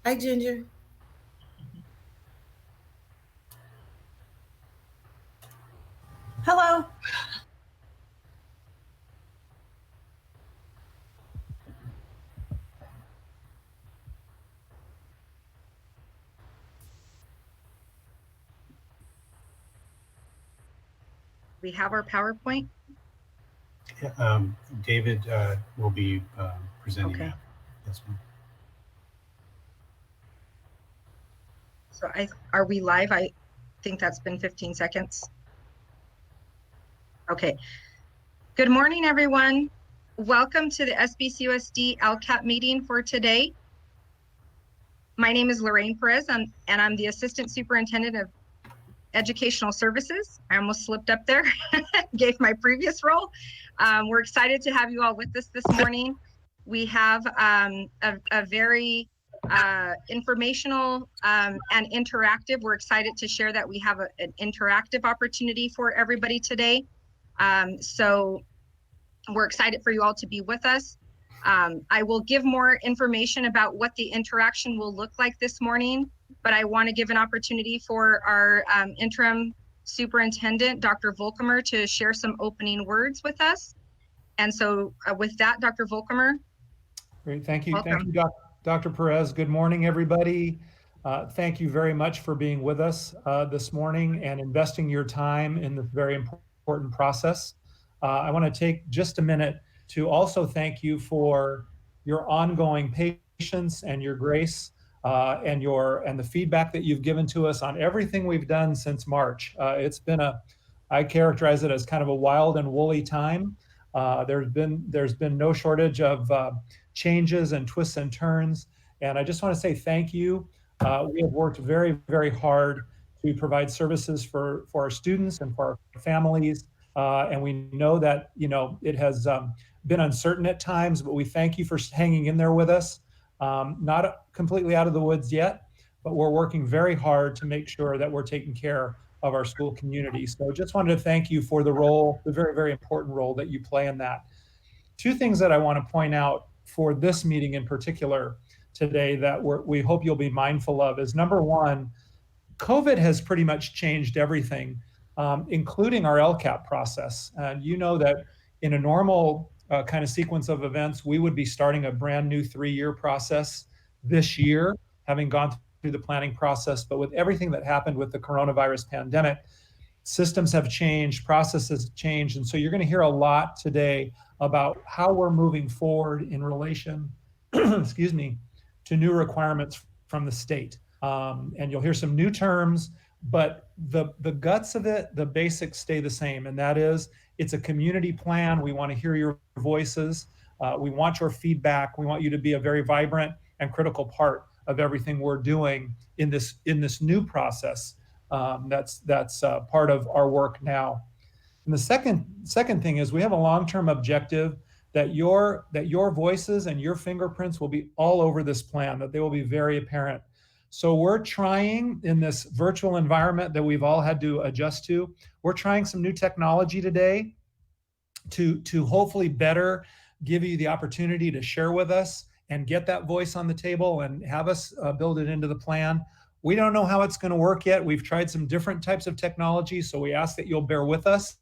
Hi, Ginger. Hello. We have our PowerPoint. David will be presenting Okay. that. Yes, ma'am. So are we live? I think that's been 15 seconds. Okay. Good morning, everyone. Welcome to the SBCUSD Lcap meeting for today. My name is Lorraine Perez, and I'm the Assistant Superintendent of Educational Services. I almost slipped up there, gave my previous role. We're excited to have you all with us this morning. We have a very informational and interactive. We're excited to share that we have an interactive opportunity for everybody today. So we're excited for you all to be with us. I will give more information about what the interaction will look like this morning, but I want to give an opportunity for our interim superintendent, Dr. Volkemer, to share some opening words with us. And so with that, Dr. Volkemer. Great, thank you. Welcome. Thank you, Dr. Perez. Good morning, everybody. Thank you very much for being with us this morning and investing your time in this very important process. I want to take just a minute to also thank you for your ongoing patience and your grace and the feedback that you've given to us on everything we've done since March. It's been I characterize it as kind of a wild and woolly time. There's been no shortage of changes and twists and turns, and I just want to say thank you. We have worked very, very hard to provide services for our students and for our families, and we know that it has been uncertain at times, but we thank you for hanging in there with us. Not completely out of the woods yet, but we're working very hard to make sure that we're taking care of our school community. So just wanted to thank you for the role, the very, very important role that you play in that. Two things that I want to point out for this meeting in particular today that we hope you'll be mindful of is, number one, COVID has pretty much changed everything, including our Lcap process. And you know that in a normal kind of sequence of events, we would be starting a brand new 3-year process this year, having gone through the planning process. But with everything that happened with the coronavirus pandemic, systems have changed, processes have changed. And so you're going to hear a lot today about how we're moving forward in relation, excuse me, to new requirements from the state. And you'll hear some new terms, but the guts of it, the basics stay the same. And that is, it's a community plan. We want to hear your voices. We want your feedback. We want you to be a very vibrant and critical part of everything we're doing in this new process. That's part of our work now. And the second thing is, we have a long-term objective that your voices and your fingerprints will be all over this plan, that they will be very apparent. So we're trying, in this virtual environment that we've all had to adjust to, we're trying some new technology today to hopefully better give you the opportunity to share with us and get that voice on the table and have us build it into the plan. We don't know how it's going to work yet. We've tried some different types of technology, so we ask that you'll bear with us.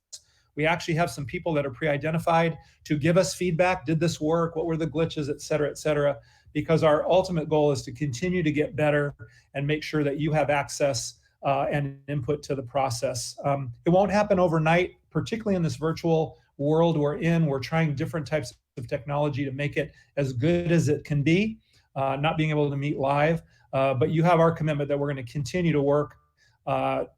We actually have some people that are pre-identified to give us feedback. Did this work? What were the glitches, et cetera, because our ultimate goal is to continue to get better and make sure that you have access and input to the process. It won't happen overnight, particularly in this virtual world we're in. We're trying different types of technology to make it as good as it can be, not being able to meet live, but you have our commitment that we're going to continue to work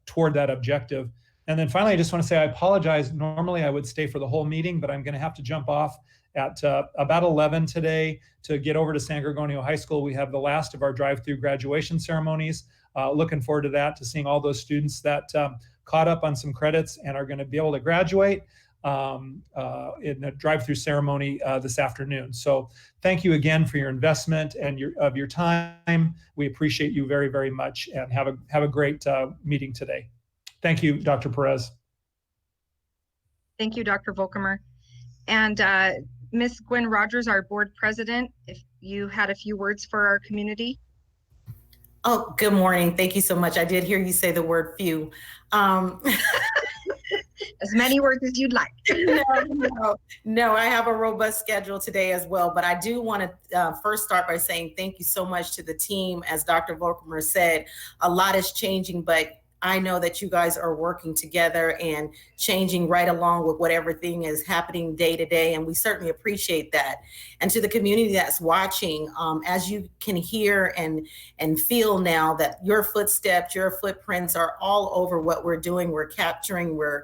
toward that objective. And then finally, I just want to say I apologize. Normally I would stay for the whole meeting, but I'm going to have to jump off at about 11 today to get over to San Gorgonio High School. We have the last of our drive-through graduation ceremonies. Looking forward to that, to seeing all those students that caught up on some credits and are going to be able to graduate in the drive-through ceremony this afternoon. So thank you again for your investment and your time. We appreciate you very, very much, and have a great meeting today. Thank you, Dr. Perez. Thank you, Dr. Volkemer. And Ms. Gwen Rogers, our board president, if you had a few words for our community. Oh, good morning. Thank you so much. I did hear you say the word few. As many words as you'd like. No, I have a robust schedule today as well, but I do want to first start by saying thank you so much to the team. As Dr. Volkmer said, a lot is changing, but I know that you guys are working together and changing right along with what everything is happening day to day, and we certainly appreciate that. And to the community that's watching, as you can hear and feel now that your footsteps, your footprints are all over what we're doing. We're capturing, we're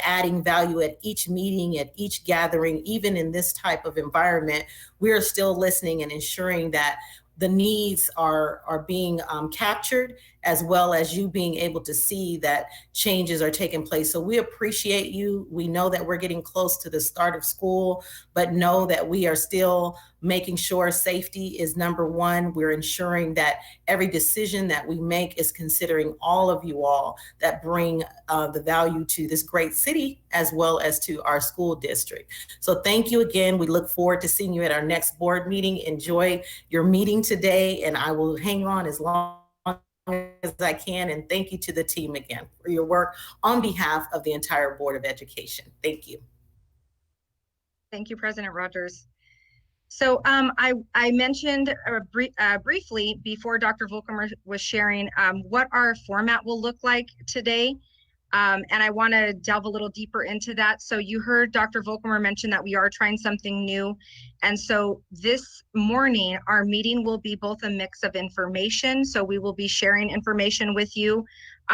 adding value at each meeting, at each gathering, even in this type of environment. We're still listening and ensuring that the needs are being captured, as well as you being able to see that changes are taking place. So we appreciate you. We know that we're getting close to the start of school, but know that we are still making sure safety is number one. We're ensuring that every decision that we make is considering all of you all that bring the value to this great city, as well as to our school district. So thank you again. We look forward to seeing you at our next board meeting. Enjoy your meeting today, and I will hang on as long as I can. And thank you to the team again for your work on behalf of the entire Board of Education. Thank you. Thank you, President Rogers. So I mentioned briefly before Dr. Volkmer was sharing what our format will look like today. And I want to delve a little deeper into that. So you heard Dr. Volkmer mention that we are trying something new. And so this morning, our meeting will be both a mix of information. So we will be sharing information with you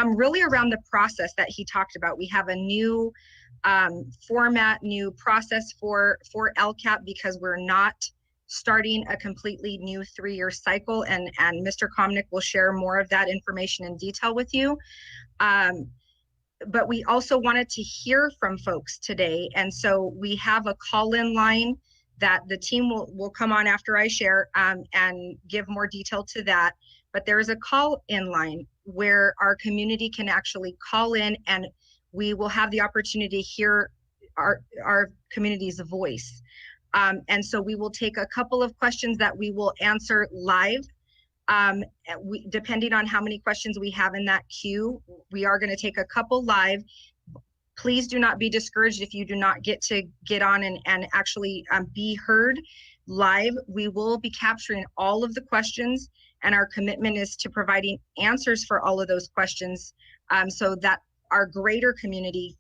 really around the process that he talked about. We have a new format, new process for Lcap, because we're not starting a completely new 3-year cycle. And Mr. Komnick will share more of that information in detail with you. But we also wanted to hear from folks today. And so we have a call-in line that the team will come on after I share and give more detail to that. But there is a call-in line where our community can actually call in, and we will have the opportunity to hear our community's voice. And so we will take a couple of questions that we will answer live. Depending on how many questions we have in that queue, we are going to take a couple live. Please do not be discouraged if you do not get on and actually be heard live. We will be capturing all of the questions, and our commitment is to providing answers for all of those questions so that our greater community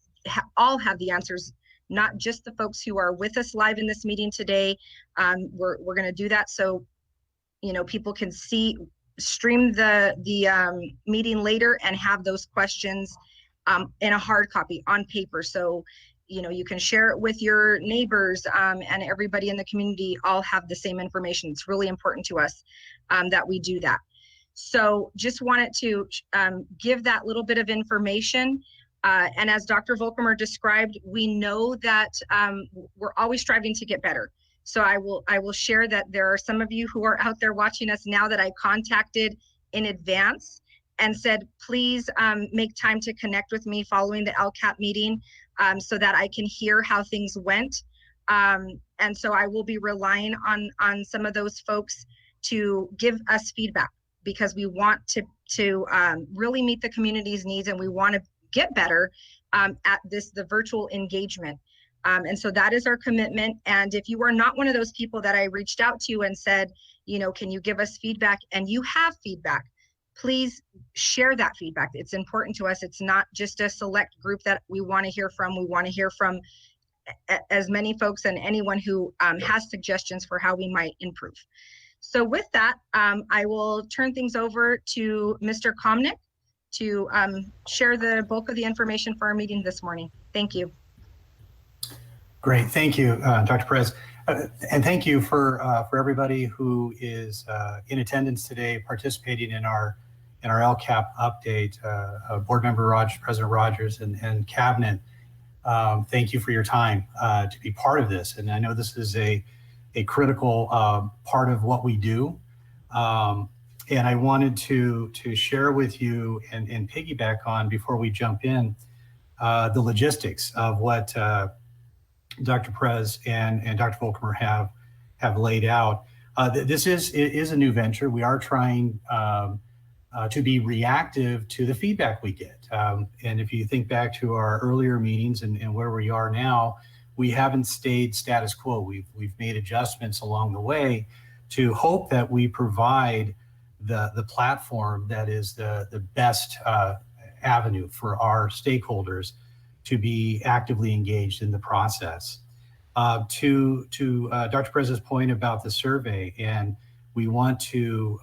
all have the answers, not just the folks who are with us live in this meeting today. We're going to do that so people can stream the meeting later and have those questions in a hard copy on paper. So, you can share it with your neighbors and everybody in the community all have the same information. It's really important to us that we do that. So just wanted to give that little bit of information. And as Dr. Volkmer described, we know that we're always striving to get better. So I will share that there are some of you who are out there watching us now that I contacted in advance and said, please make time to connect with me following the Lcap meeting so that I can hear how things went. And so I will be relying on some of those folks to give us feedback, because we want to really meet the community's needs, and we want to get better at the virtual engagement. And so that is our commitment. And if you are not one of those people that I reached out to and said, can you give us feedback, and you have feedback, please share that feedback. It's important to us. It's not just a select group that we want to hear from. We want to hear from as many folks and anyone who has suggestions for how we might improve. So with that, I will turn things over to Mr. Komnick to share the bulk of the information for our meeting this morning. Thank you. Great, thank you, Dr. Perez. And thank you for everybody who is in attendance today, participating in our Lcap update. Board Member Rogers, President Rogers, and Cabinet, thank you for your time to be part of this. And I know this is a critical part of what we do. And I wanted to share with you and piggyback on, before we jump in, the logistics of what Dr. Perez and Dr. Volkmer have laid out. This is a new venture. We are trying to be reactive to the feedback we get. And if you think back to our earlier meetings and where we are now, we haven't stayed status quo. We've made adjustments along the way to hope that we provide the platform that is the best avenue for our stakeholders to be actively engaged in the process. To Dr. Perez's point about the survey, and we want to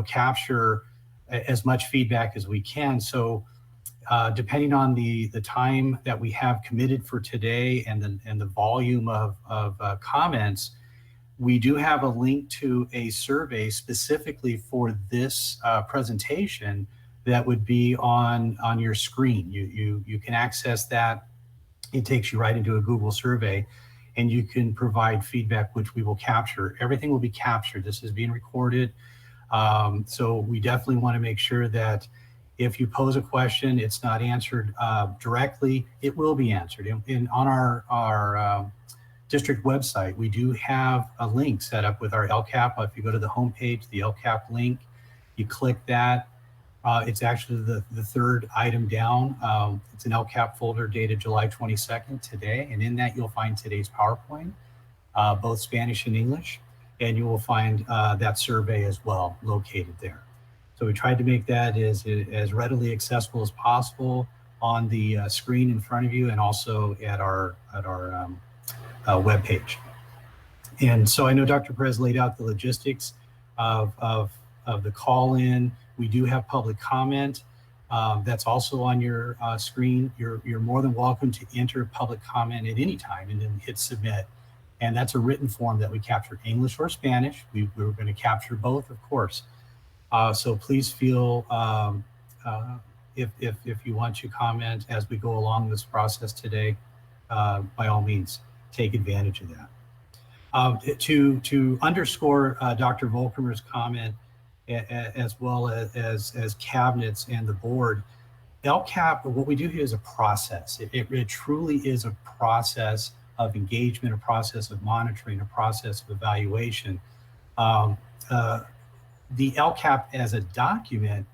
capture as much feedback as we can. So depending on the time that we have committed for today and the volume of comments, we do have a link to a survey specifically for this presentation that would be on your screen. You can access that. It takes you right into a Google survey, and you can provide feedback, which we will capture. Everything will be captured. This is being recorded. So we definitely want to make sure that if you pose a question, it's not answered directly, it will be answered. And on our district website, we do have a link set up with our Lcap. If you go to the homepage, the Lcap link, you click that. It's actually the third item down. It's an Lcap folder dated July 22nd today. And in that, you'll find today's PowerPoint, both Spanish and English. And you will find that survey as well located there. So we tried to make that as readily accessible as possible on the screen in front of you, and also at our webpage. And so I know Dr. Perez laid out the logistics of the call-in. We do have public comment. That's also on your screen. You're more than welcome to enter public comment at any time and then hit submit. And that's a written form that we capture English or Spanish. We were going to capture both, of course. So please feel if you want to comment as we go along this process today, by all means, take advantage of that. To underscore Dr. Volkermer's comment, as well as cabinets and the board, Lcap, what we do here is a process. It truly is a process of engagement, a process of monitoring, a process of evaluation. The Lcap as a document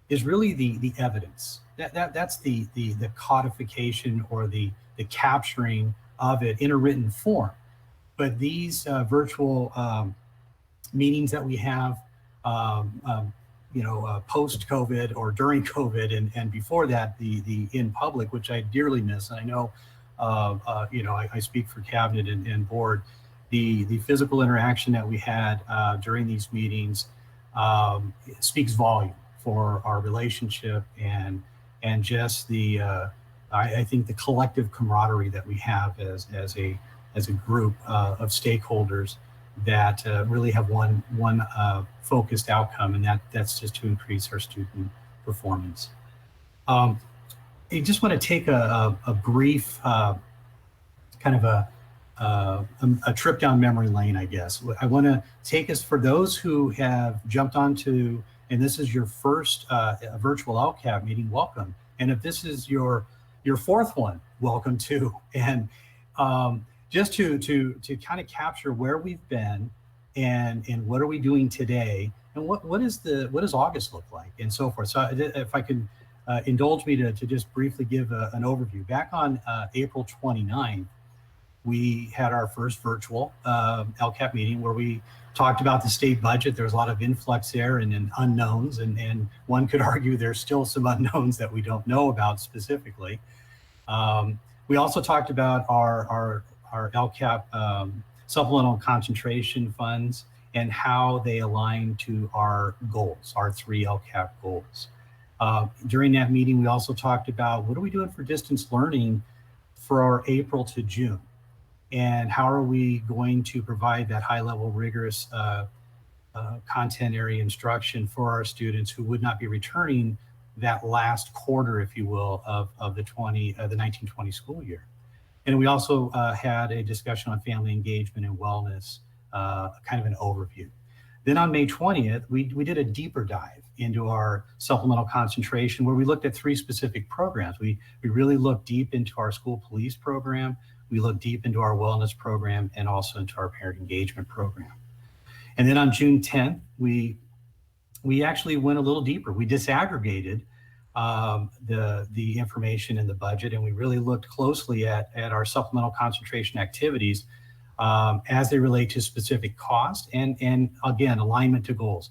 is really the evidence. That's the codification or the capturing of it in a written form. But these virtual meetings that we have, post-COVID or during COVID and before that, the in public, which I dearly miss. And I know, I speak for cabinet and board. The physical interaction that we had during these meetings speaks volume for our relationship and just I think the collective camaraderie that we have as a group of stakeholders that really have one focused outcome, and that's just to increase our student performance. I just want to take a brief kind of a trip down memory lane, I guess. I want to take us, for those who have jumped onto, and this is your first virtual Lcap meeting, welcome. And if this is your fourth one, welcome too. And just to kind of capture where we've been and what are we doing today, and what does August look like, and so forth. So if I can indulge me to just briefly give an overview. Back on April 29th, we had our first virtual Lcap meeting where we talked about the state budget. There was a lot of influx there and unknowns, and one could argue there's still some unknowns that we don't know about specifically. We also talked about our Lcap supplemental concentration funds and how they align to our goals, our 3 Lcap goals. During that meeting, we also talked about what are we doing for distance learning for our April to June, and how are we going to provide that high-level rigorous content area instruction for our students who would not be returning that last quarter, if you will, of the 1920 school year. And we also had a discussion on family engagement and wellness, kind of an overview. Then on May 20th, we did a deeper dive into our supplemental concentration where we looked at 3 specific programs. We really looked deep into our school police program, we looked deep into our wellness program, and also into our parent engagement program. And then on June 10th, we we actually went a little deeper. We disaggregated the information in the budget, and we really looked closely at our supplemental concentration activities as they relate to specific cost and again, alignment to goals.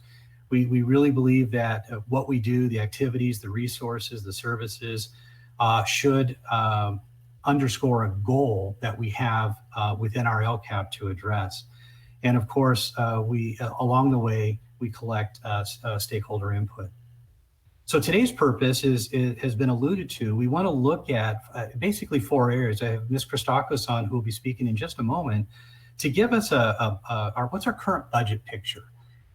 We really believe that what we do, the activities, the resources, the services should underscore a goal that we have within our Lcap to address. And of course, we along the way, we collect stakeholder input. So today's purpose has been alluded to. We want to look at basically 4 areas. I have Ms. Christakis on, who will be speaking in just a moment, to give us what's our current budget picture.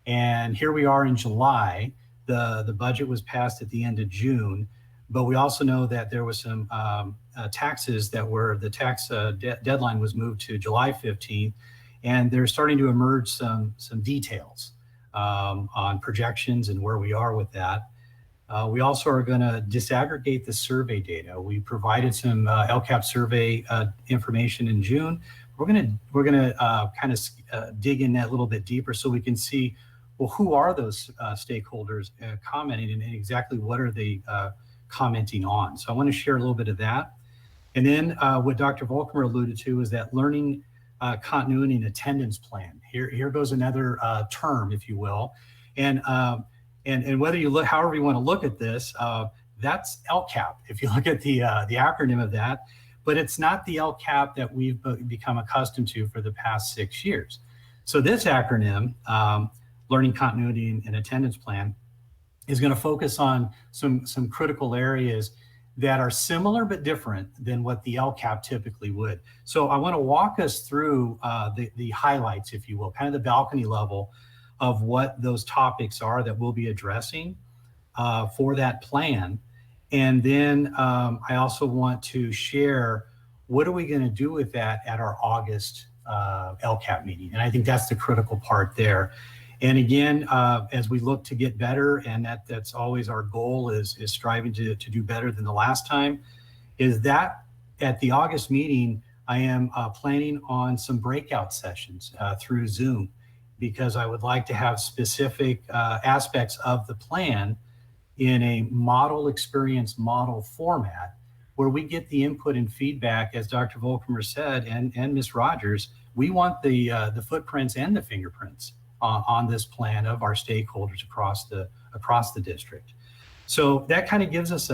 And here we are in July. The budget was passed at the end of June, but we also know that there was some taxes that were, the tax deadline was moved to July 15th, and they're starting to emerge some details on projections and where we are with that. We also are going to disaggregate the survey data. We provided some Lcap survey information in June. We're going to kind of dig in that a little bit deeper so we can see, well, who are those stakeholders commenting, and exactly what are they commenting on? So I want to share a little bit of that. And then what Dr. Volkmer alluded to is that learning continuity and attendance plan. Here goes another term, if you will. And whether you look, however you want to look at this, that's Lcap. If you look at the acronym of that, but it's not the Lcap that we've become accustomed to for the past 6 years. So this acronym, Learning Continuity and Attendance Plan, is going to focus on some critical areas that are similar but different than what the Lcap typically would. So I want to walk us through the highlights, if you will, kind of the balcony level of what those topics are that we'll be addressing for that plan. And then I also want to share, what are we going to do with that at our August Lcap meeting? And I think that's the critical part there. And again, as we look to get better, and that's always our goal, is striving to do better than the last time, is that at the August meeting, I am planning on some breakout sessions through Zoom, because I would like to have specific aspects of the plan in a model experience model format, where we get the input and feedback, as Dr. Volkmer said, and Ms. Rogers. We want the footprints and the fingerprints on this plan of our stakeholders across the district. So that kind of gives us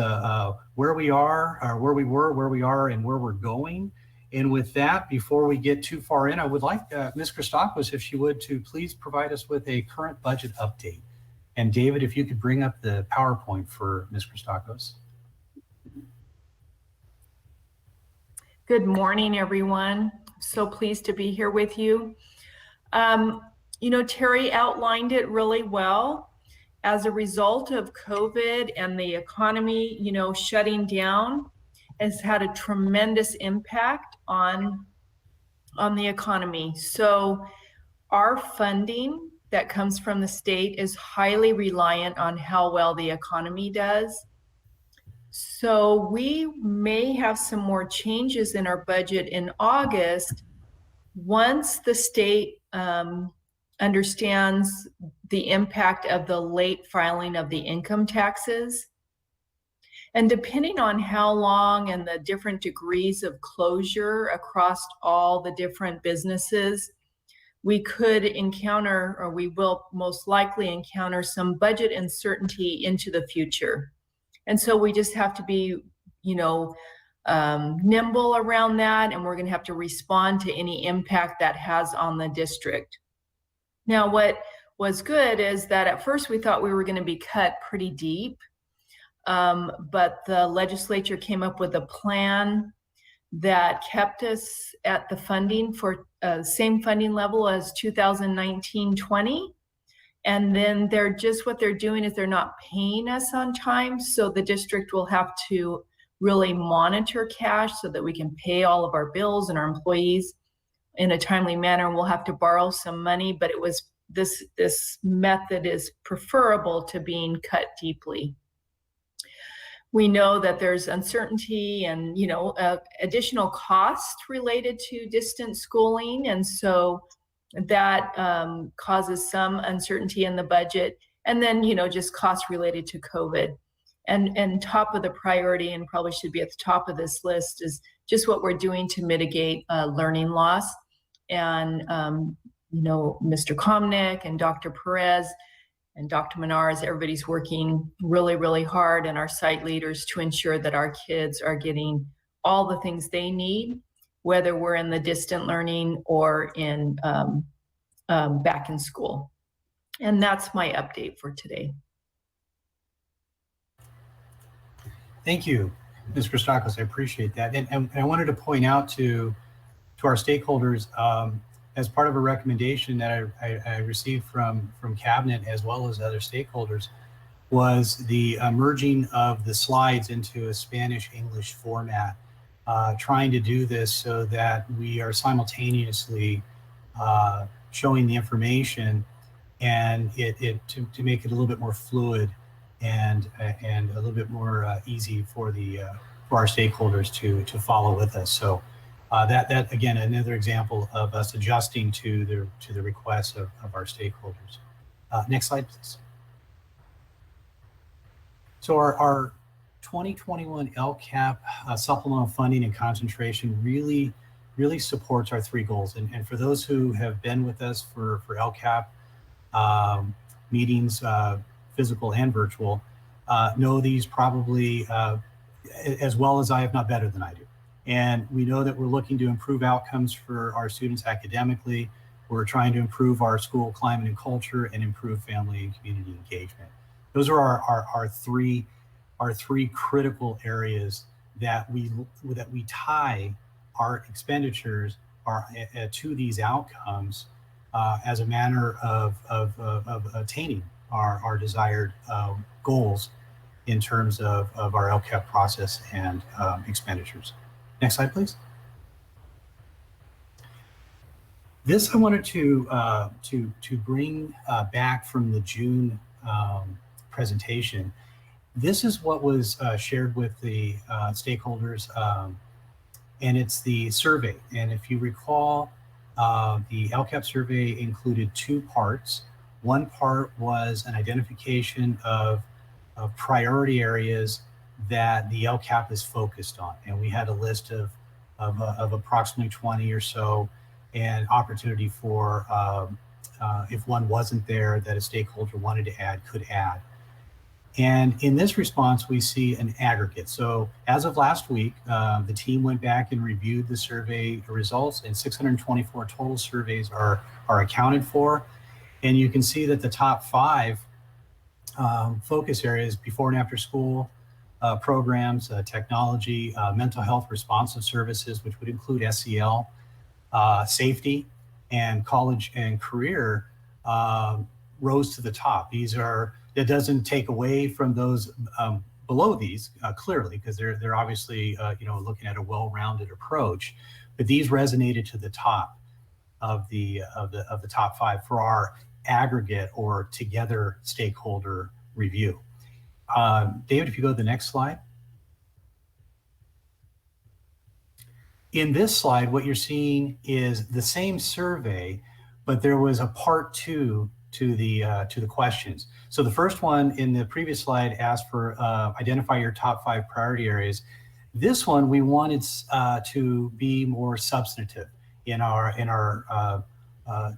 where we are, or where we were, where we are, and where we're going. And with that, before we get too far in, I would like Ms. Christakis, if she would, to please provide us with a current budget update. And David, if you could bring up the PowerPoint for Ms. Christakis. Good morning, everyone. So pleased to be here with you. You know, Terry outlined it really well. As a result of COVID and the economy, you know, shutting down, has had a tremendous impact on the economy. So our funding that comes from the state is highly reliant on how well the economy does. So we may have some more changes in our budget in August once the state understands the impact of the late filing of the income taxes. And depending on how long and the different degrees of closure across all the different businesses, we could encounter, or we will most likely encounter, some budget uncertainty into the future. And so we just have to be, you know, nimble around that, and we're going to have to respond to any impact that has on the district. Now, what was good is that at first we thought we were going to be cut pretty deep, but the legislature came up with a plan that kept us at the funding for same funding level as 2019-20. And then what they're doing is they're not paying us on time. So the district will have to really monitor cash so that we can pay all of our bills and our employees in a timely manner. And we'll have to borrow some money, but it was this method is preferable to being cut deeply. We know that there's uncertainty and, you know, additional costs related to distance schooling. And so that causes some uncertainty in the budget. And then, just costs related to COVID. And top of the priority, and probably should be at the top of this list, is just what we're doing to mitigate learning loss. And, Mr. Komnick and Dr. Perez and Dr. Menars, everybody's working really, really hard, and our site leaders, to ensure that our kids are getting all the things they need, whether we're in the distant learning or in back in school. And that's my update for today. Thank you, Ms. Christakis. I appreciate that. And I wanted to point out to our stakeholders, as part of a recommendation that I received from Cabinet as well as other stakeholders, was the merging of the slides into a Spanish-English format, trying to do this so that we are simultaneously showing the information, and to make it a little bit more fluid and a little bit more easy for our stakeholders to follow with us. So that again, another example of us adjusting to the requests of our stakeholders. Next slide, please. So our 2021 Lcap supplemental funding and concentration really supports our 3 goals. And for those who have been with us for Lcap meetings, physical and virtual, know these probably as well as I, if not better than I do. And we know that we're looking to improve outcomes for our students academically. We're trying to improve our school climate and culture, and improve family and community engagement. Those are our three critical areas that we tie our expenditures to these outcomes as a manner of attaining our desired goals in terms of our Lcap process and expenditures. Next slide, please. This I wanted to bring back from the June presentation. This is what was shared with the stakeholders, and it's the survey. And if you recall, the Lcap survey included 2 parts. One part was an identification of priority areas that the Lcap is focused on, and we had a list of approximately 20 or so, and opportunity for if one wasn't there that a stakeholder wanted to add, could add. And in this response, we see an aggregate. So as of last week, the team went back and reviewed the survey results, and 624 total surveys are accounted for. And you can see that the top 5 focus areas: before and after school programs, technology, mental health responsive services, which would include SEL, safety, and college and career, rose to the top. That doesn't take away from those below these clearly, because they're obviously looking at a well-rounded approach, but these resonated to the top of the top 5 for our aggregate or together stakeholder review. David, if you go to the next slide. In this slide, what you're seeing is the same survey, but there was a part 2 to the questions. So the first one in the previous slide asked for identify your top 5 priority areas. This one we wanted to be more substantive in our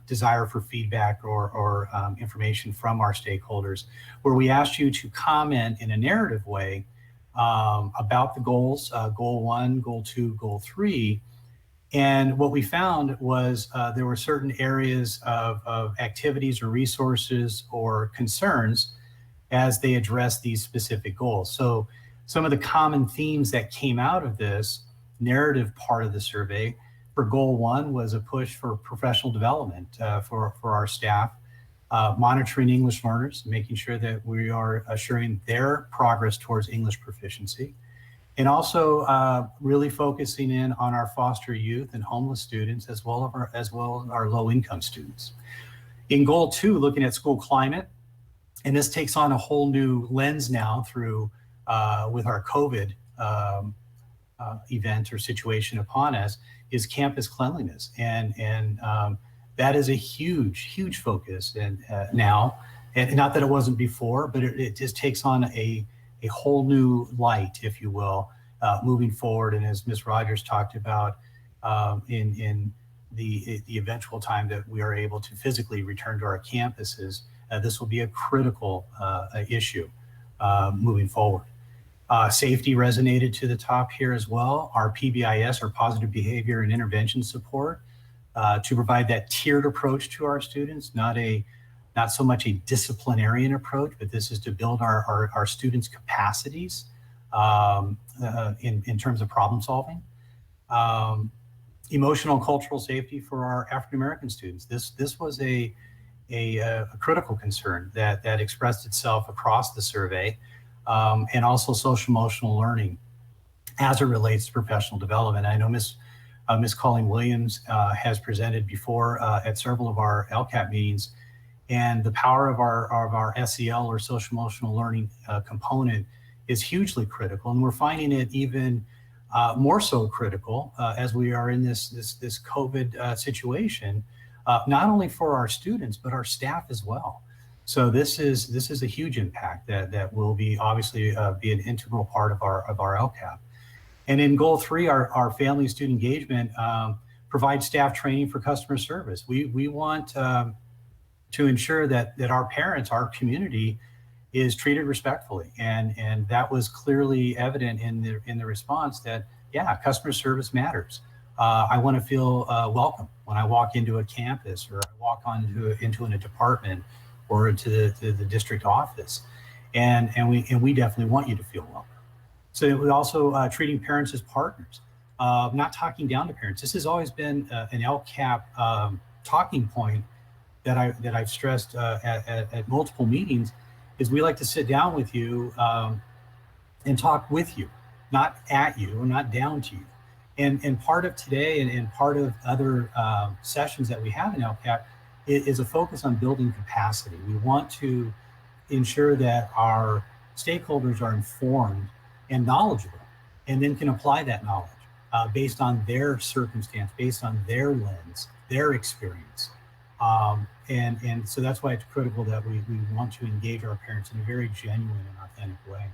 desire for feedback or information from our stakeholders, where we asked you to comment in a narrative way about the goals, goal 1, goal 2, goal 3. And what we found was there were certain areas of activities or resources or concerns as they address these specific goals. So some of the common themes that came out of this narrative part of the survey for goal 1 was a push for professional development for our staff, monitoring English learners, making sure that we are assuring their progress towards English proficiency, and also really focusing in on our foster youth and homeless students, as well as our low-income students. In goal 2, looking at school climate, and this takes on a whole new lens now through with our COVID event or situation upon us, is campus cleanliness, and that is a huge focus and now And not that it wasn't before, but it just takes on a whole new light, if you will, moving forward. And as Ms. Rogers talked about, in the eventual time that we are able to physically return to our campuses, this will be a critical issue moving forward. Safety resonated to the top here as well. Our PBIS, our positive behavior and intervention support, to provide that tiered approach to our students, not so much a disciplinarian approach, but this is to build our students' capacities in terms of problem solving. Emotional and cultural safety for our African American students. This was a critical concern that expressed itself across the survey, and also social emotional learning as it relates to professional development. I know Ms. Colleen Williams has presented before at several of our Lcap meetings, and the power of our SEL or social emotional learning component is hugely critical, and we're finding it even more so critical as we are in this COVID situation, not only for our students but our staff as well. So this is a huge impact that will be obviously be an integral part of our Lcap. And in goal 3, our family and student engagement, provide staff training for customer service. We want to ensure that our parents, our community, is treated respectfully, and that was clearly evident in the response that, yeah, customer service matters. I want to feel welcome when I walk into a campus, or I walk into a department, or into the district office, and we definitely want you to feel welcome. So we also treating parents as partners, not talking down to parents. This has always been an Lcap talking point that I've stressed at multiple meetings. Is we like to sit down with you and talk with you, not at you or not down to you. And part of today and part of other sessions that we have in Lcap is a focus on building capacity. We want to ensure that our stakeholders are informed and knowledgeable, and then can apply that knowledge based on their circumstance, based on their lens, their experience. And so that's why it's critical that we want to engage our parents in a very genuine and authentic way.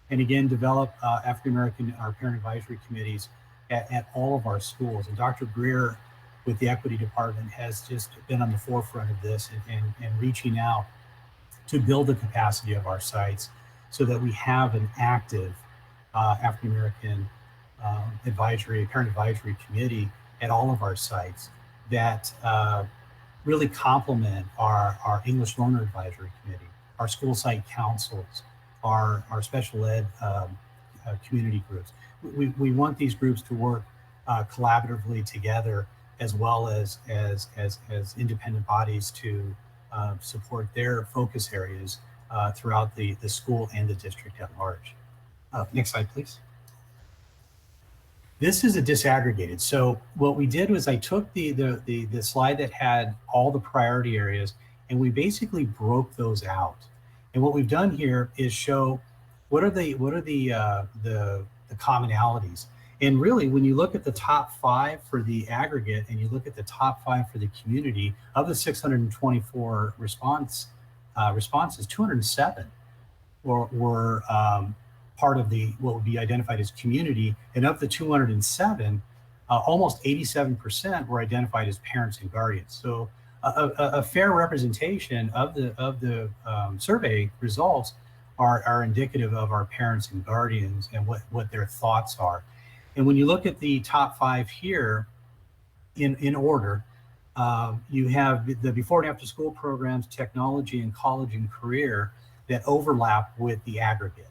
And again, develop African American, our parent advisory committees at all of our schools. And Dr. Greer with the Equity Department has just been on the forefront of this and reaching out to build the capacity of our sites so that we have an active African American parent advisory committee at all of our sites that really complement our English Learner Advisory Committee, our school site councils, our special ed community groups. We want these groups to work collaboratively together, as well as independent bodies to support their focus areas throughout the school and the district at large. Next slide, please. This is a disaggregated. So what we did was I took the slide that had all the priority areas, and we basically broke those out. And what we've done here is show what are the commonalities. And really, when you look at the top 5 for the aggregate, and you look at the top 5 for the community, of the 624 responses, 207 were part of what would be identified as community, and of the 207, almost 87% were identified as parents and guardians. So a fair representation of the survey results are indicative of our parents and guardians and what their thoughts are. And when you look at the top 5 here, in order, you have the before and after school programs, technology, and college and career that overlap with the aggregate.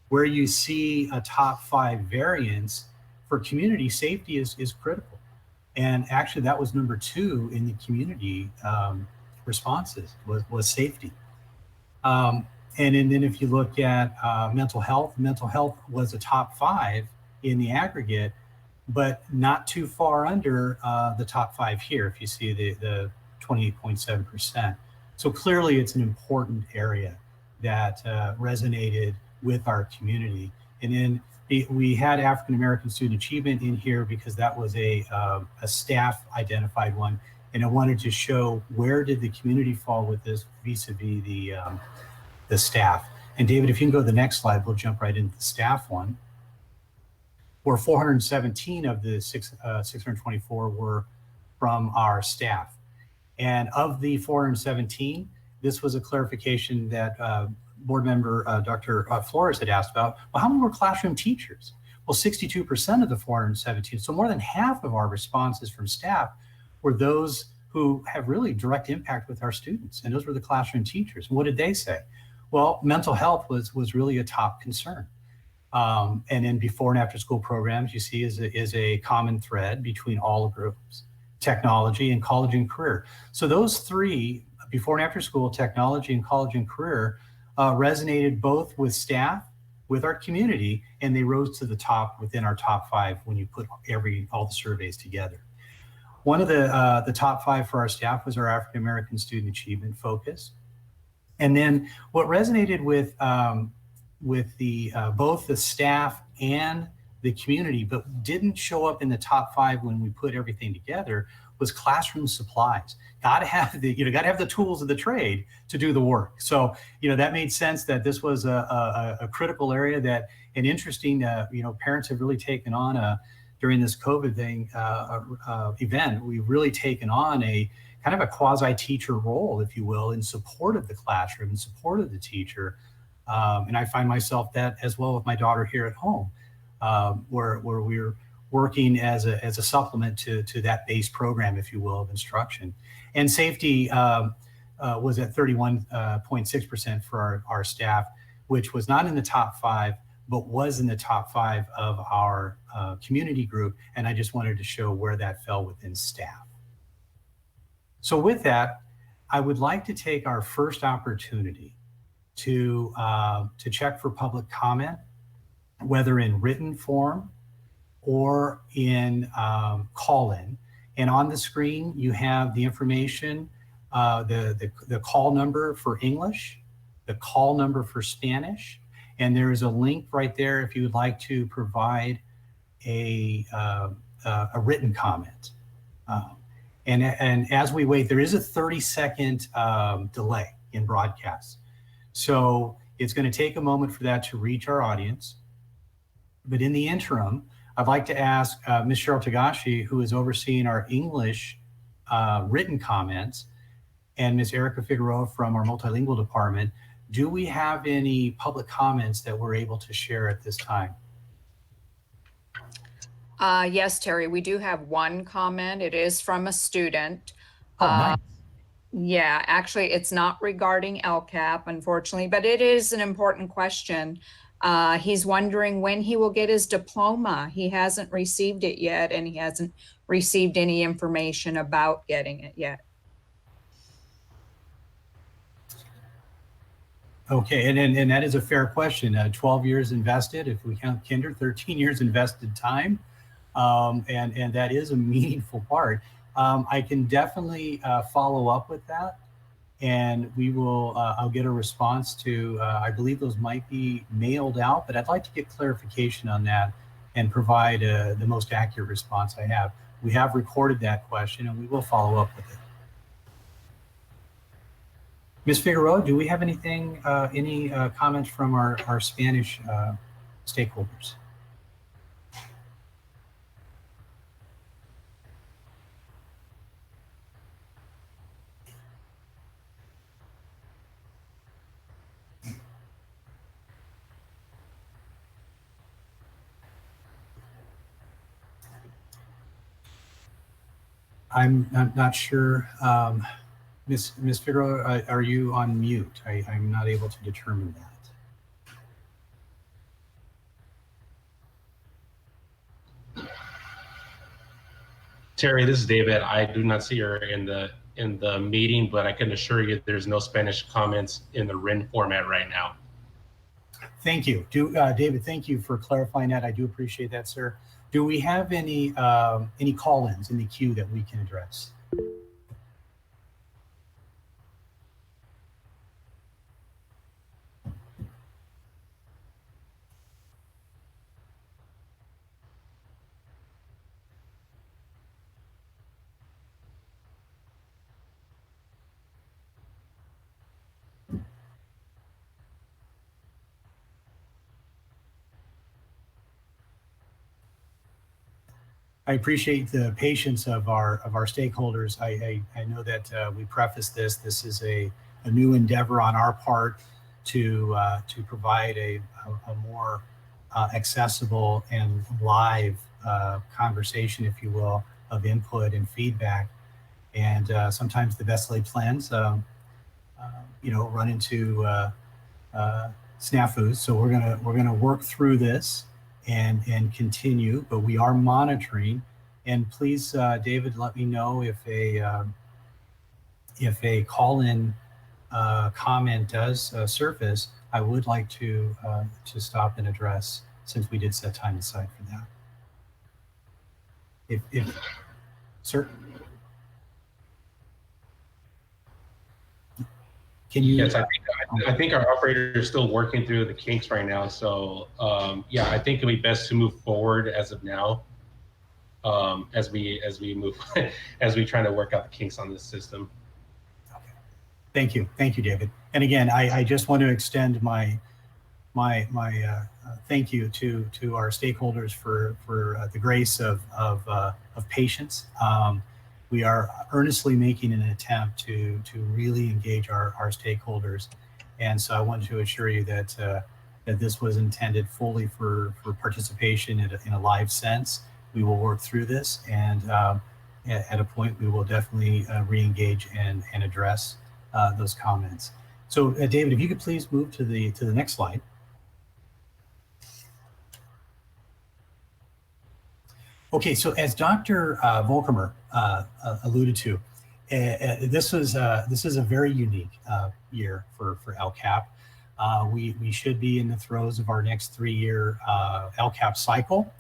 Where you see a top 5 variance for community, safety is critical. And actually that was number 2 in the community responses was safety. And then if you look at mental health was a top 5 in the aggregate, but not too far under the top 5 here, if you see the 28.7%. So clearly it's an important area that resonated with our community. And then we had African American student achievement in here because that was a staff identified one. And I wanted to show where did the community fall with this vis-a-vis the staff. And David, if you can go to the next slide, we'll jump right into the staff one, where 417 of the 624 were from our staff. And of the 417, this was a clarification that board member Dr. Flores had asked about. Well, how many were classroom teachers? Well, 62% of the 417, so more than half of our responses from staff were those who have really direct impact with our students, and those were the classroom teachers. What did they say? Well, mental health was really a top concern. And then before and after school programs, you see is a common thread between all groups, technology and college and career. So those three, before and after school, technology and college and career, resonated both with staff, with our community, and they rose to the top within our top 5 when you put all the surveys together. One of the top 5 for our staff was our African American student achievement focus. And then what resonated with the both the staff and the community, but didn't show up in the top 5 when we put everything together, was classroom supplies. Got to have the tools of the trade to do the work. So that made sense that this was a critical area that an interesting parents have really taken on during this COVID thing event. We've really taken on a kind of a quasi-teacher role, if you will, in support of the classroom, in support of the teacher. And I find myself that as well with my daughter here at home, where we're working as a supplement to that base program, if you will, of instruction. And safety was at 31.6% for our staff, which was not in the top 5, but was in the top 5 of our community group. And I just wanted to show where that fell within staff. So with that, I would like to take our first opportunity to check for public comment, whether in written form or in call-in. And on the screen, you have the information, the call number for English, the call number for Spanish, and there is a link right there if you would like to provide a written comment. And as we wait, there is a 30-second delay in broadcast. So it's going to take a moment for that to reach our audience. But in the interim, I'd like to ask Ms. Cheryl Tagashi, who is overseeing our English written comments, and Ms. Erica Figueroa from our multilingual department, do we have any public comments that we're able to share at this time? Yes, Terry, we do have one comment. It is from a student. Oh, nice. Yeah, actually, it's not regarding Lcap, unfortunately, but it is an important question. He's wondering when he will get his diploma. He hasn't received it yet, and he hasn't received any information about getting it yet. Okay, and that is a fair question. 12 years invested, if we count kinder, 13 years invested time, and that is a meaningful part. I can definitely follow up with that, and we will. I'll get a response to. I believe those might be mailed out, but I'd like to get clarification on that and provide the most accurate response I have. We have recorded that question, and we will follow up with it. Ms. Figueroa, do we have anything, any comments from our Spanish stakeholders? I'm not sure. Ms. Figueroa, are you on mute? I'm not able to determine that. Terry, this is David. I do not see her in the meeting, but I can assure you there's no Spanish comments in the written format right now. Thank you. David, thank you for clarifying that. I do appreciate that, sir. Do we have any call-ins in the queue that we can address? I appreciate the patience of our stakeholders. I know that we prefaced this. This is a new endeavor on our part to provide a more accessible and live conversation, if you will, of input and feedback. And sometimes the best laid plans, run into snafus. So we're gonna work through this and continue, but we are monitoring. And please, David, let me know if a call-in comment does surface. I would like to stop and address, since we did set time aside for that. If sir, can you? Yes, I think our operator is still working through the kinks right now. So yeah, I think it'd be best to move forward as of now, as we move as we try to work out the kinks on this system. Okay. Thank you, David. And again, I just want to extend my thank you to our stakeholders for the grace of patience. We are earnestly making an attempt to really engage our stakeholders, and so I wanted to assure you that that this was intended fully for participation in a live sense. We will work through this, and at a point we will definitely re-engage and address those comments. So David, if you could please move to the next slide. Okay, so as Dr. Volkemer alluded to, this is a very unique year for Lcap. We should be in the throes of our next 3-year Lcap cycle,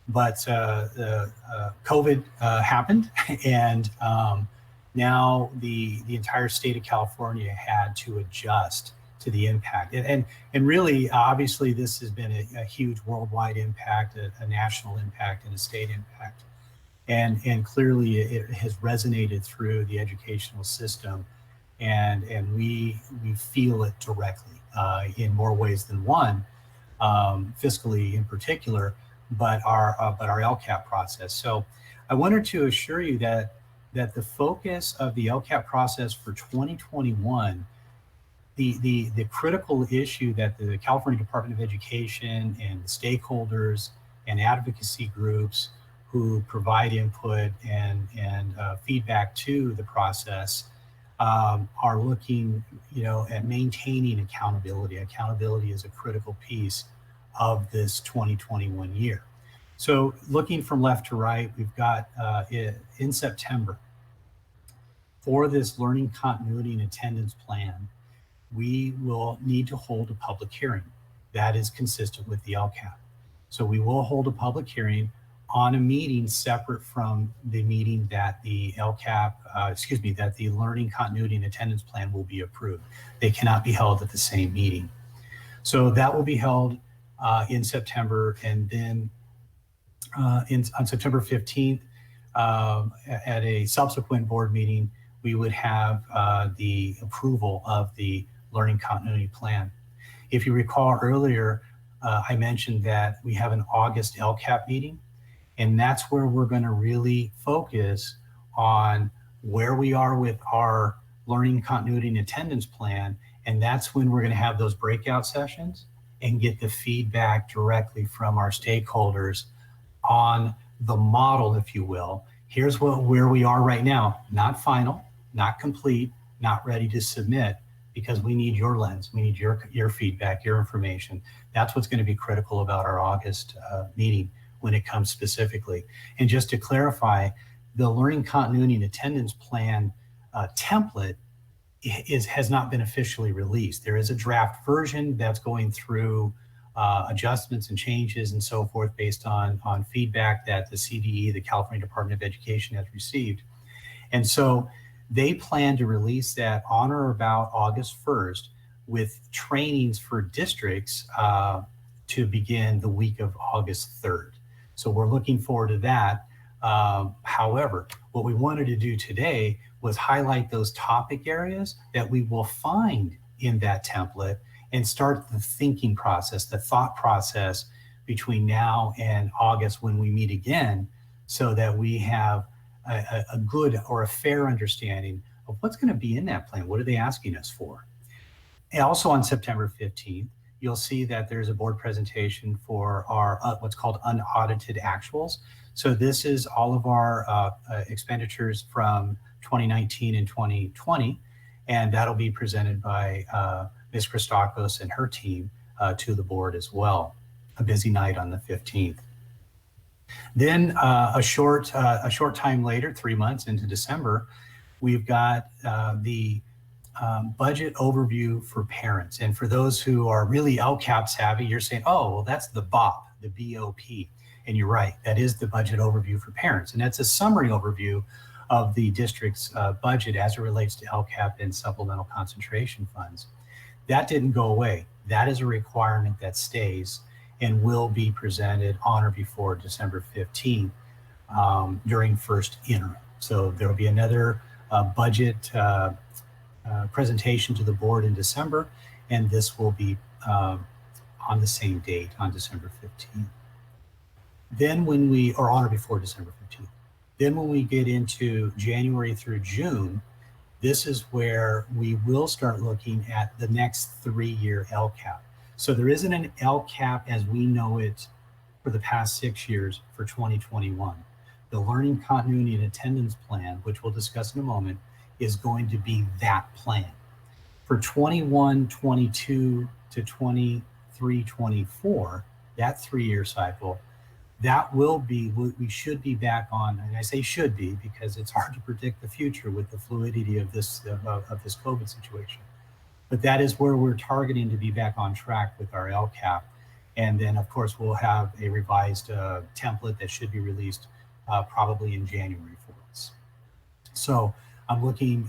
but COVID happened, and now the entire state of California had to adjust to the impact. And really, obviously, this has been a huge worldwide impact, a national impact, and a state impact. And clearly, it has resonated through the educational system, and we feel it directly in more ways than one, fiscally in particular, but our Lcap process. So I wanted to assure you that the focus of the Lcap process for 2021, the critical issue that the California Department of Education and the stakeholders and advocacy groups who provide input and feedback to the process are looking, at maintaining accountability. Accountability is a critical piece of this 2021 year. So looking from left to right, we've got in September, for this learning continuity and attendance plan, we will need to hold a public hearing that is consistent with the Lcap. So we will hold a public hearing on a meeting separate from the meeting that the Lcap, that the learning continuity and attendance plan will be approved. They cannot be held at the same meeting. So that will be held in September, and then on September 15th, at a subsequent board meeting, we would have the approval of the learning continuity plan. If you recall earlier, I mentioned that we have an August Lcap meeting, and that's where we're going to really focus on where we are with our learning continuity and attendance plan, and that's when we're going to have those breakout sessions and get the feedback directly from our stakeholders on the model, if you will. Here's where we are right now, not final, not complete, not ready to submit, because we need your lens, we need your feedback, your information. That's what's going to be critical about our August meeting when it comes specifically. And just to clarify, the learning continuity and attendance plan template has not been officially released. There is a draft version that's going through adjustments and changes and so forth based on feedback that the CDE, the California Department of Education, has received. And so they plan to release that on or about August 1st with trainings for districts to begin the week of August 3rd. So we're looking forward to that. However, what we wanted to do today was highlight those topic areas that we will find in that template and start the thinking process, the thought process between now and August when we meet again, so that we have a good or a fair understanding of what's going to be in that plan. What are they asking us for? And also on September 15th, you'll see that there's a board presentation for our what's called unaudited actuals. So this is all of our expenditures from 2019 and 2020, and that'll be presented by Ms. Christakos and her team to the board as well. A busy night on the 15th. Then a short time later, 3 months into December, we've got the budget overview for parents. And for those who are really LCAP savvy, you're saying, oh, well, that's the BOP, the BOP. And you're right, that is the budget overview for parents. And that's a summary overview of the district's budget as it relates to LCAP and supplemental concentration funds. That didn't go away. That is a requirement that stays and will be presented on or before December 15th during first interim. So there will be another budget presentation to the board in December, and this will be on the same date, on December 15th. Then when we, or on or before December 15th. Then when we get into January through June, this is where we will start looking at the next 3-year LCAP. So there isn't an LCAP as we know it for the past 6 years for 2021. The Learning Continuity and Attendance Plan, which we'll discuss in a moment, is going to be that plan. For 21-22 to 23-24, that 3-year cycle, that will be, we should be back on, and I say should be because it's hard to predict the future with the fluidity of this COVID situation. But that is where we're targeting to be back on track with our LCAP. And then of course, we'll have a revised template that should be released probably in January for us. So I'm looking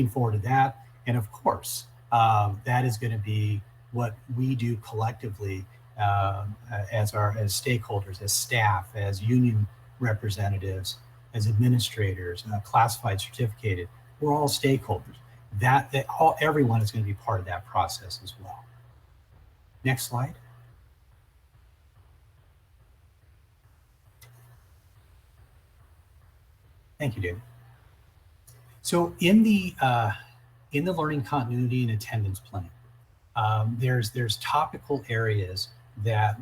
forward to that. And of course, that is going to be what we do collectively as stakeholders, as staff, as union representatives, as administrators, classified, certificated. We're all stakeholders. Everyone is going to be part of that process as well. Next slide. Thank you, David. So in the learning continuity and attendance plan, there's topical areas that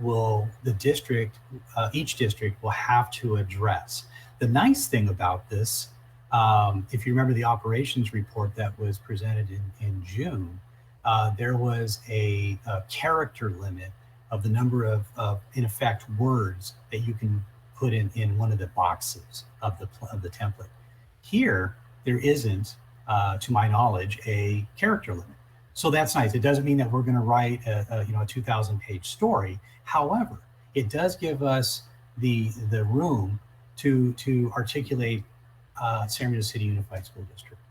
each district will have to address. The nice thing about this, if you remember the operations report that was presented in June, there was a character limit of the number of in effect, words that you can put in one of the boxes of the template. Here, there isn't, to my knowledge, a character limit. So that's nice. It doesn't mean that we're going to write a 2,000-page story. However, it does give us the room to articulate San Bernardino City Unified School District.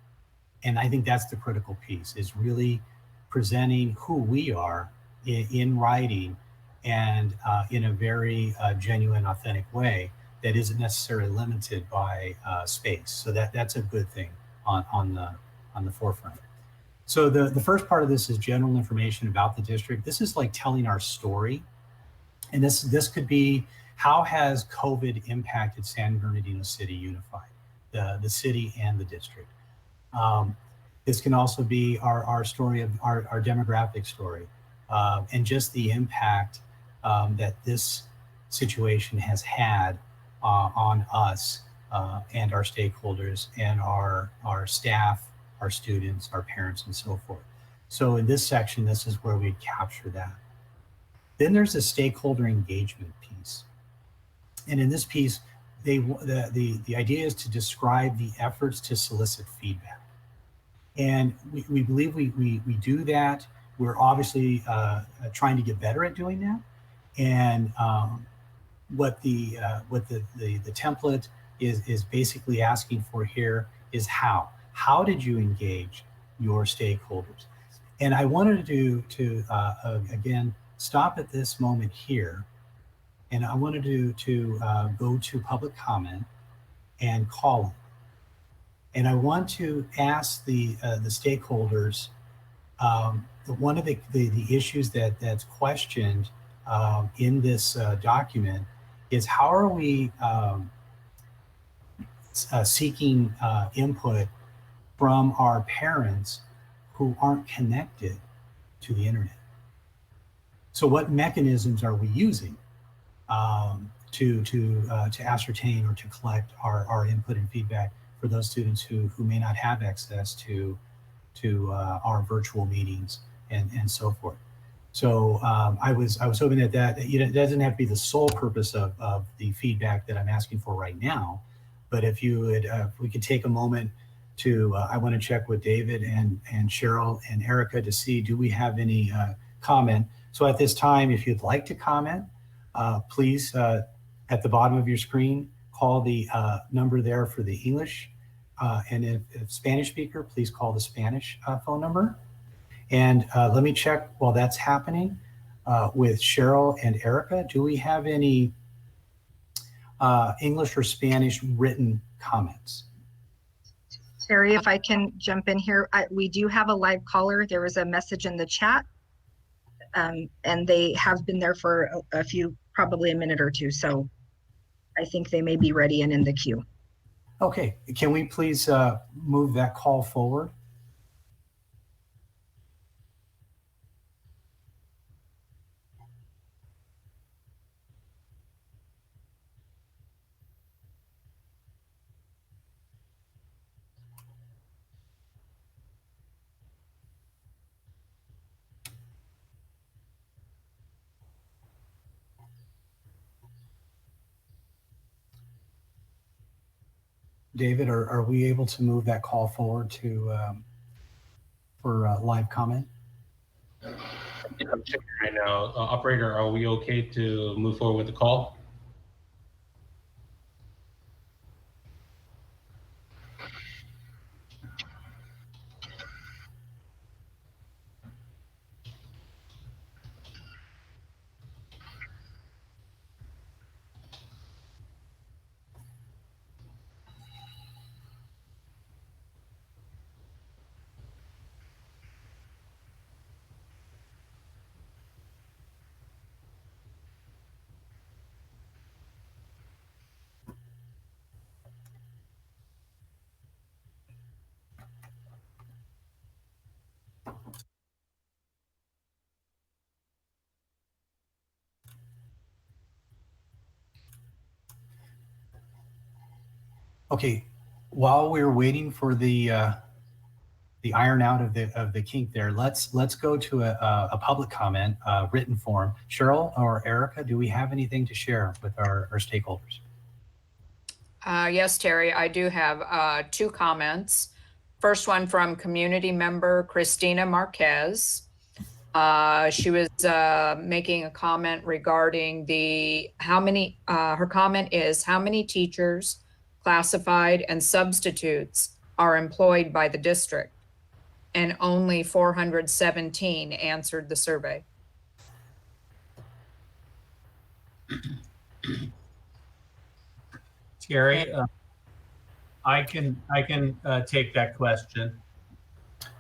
And I think that's the critical piece, is really presenting who we are in writing and in a very genuine, authentic way that isn't necessarily limited by space. So that's a good thing on the forefront. So the first part of this is general information about the district. This is like telling our story. And this could be, how has COVID impacted San Bernardino City Unified, the city and the district? This can also be our story of our demographic story, and just the impact that this situation has had on us and our stakeholders and our staff, our students, our parents, and so forth. So in this section, this is where we capture that. Then there's a stakeholder engagement piece. And in this piece, the idea is to describe the efforts to solicit feedback. And we believe we do that. We're obviously trying to get better at doing that. And what the template is basically asking for here is how. How did you engage your stakeholders? And I wanted to again, stop at this moment here. And I wanted to go to public comment and call them. And I want to ask the stakeholders, one of the issues that's questioned in this document is how are we seeking input from our parents who aren't connected to the internet. So what mechanisms are we using to ascertain or to collect our input and feedback for those students who may not have access to our virtual meetings and so forth? So I was hoping that it doesn't have to be the sole purpose of the feedback that I'm asking for right now, but if you would, if we could take a moment to, I want to check with David and Cheryl and Erica to see, do we have any comment? So at this time, if you'd like to comment, please, at the bottom of your screen, call the number there for the English, and if Spanish speaker, please call the Spanish phone number. And let me check while that's happening with Cheryl and Erica. Do we have any English or Spanish written comments? Terry, if I can jump in here, we do have a live caller. There was a message in the chat, and they have been there for a few, probably a minute or two. So I think they may be ready and in the queue. Okay, can we please move that call forward? David, are we able to move that call forward to for live comment? I'm checking right now. Operator, are we okay to move forward with the call? Okay, while we're waiting for the iron out of the kink there, let's go to a public comment, written form. Cheryl or Erica, do we have anything to share with our stakeholders? Yes, Terry, I do have 2 comments. First one from community member Christina Marquez. She was making a comment regarding her comment is, how many teachers, classified, and substitutes are employed by the district? And only 417 answered the survey. Terry, I can take that question.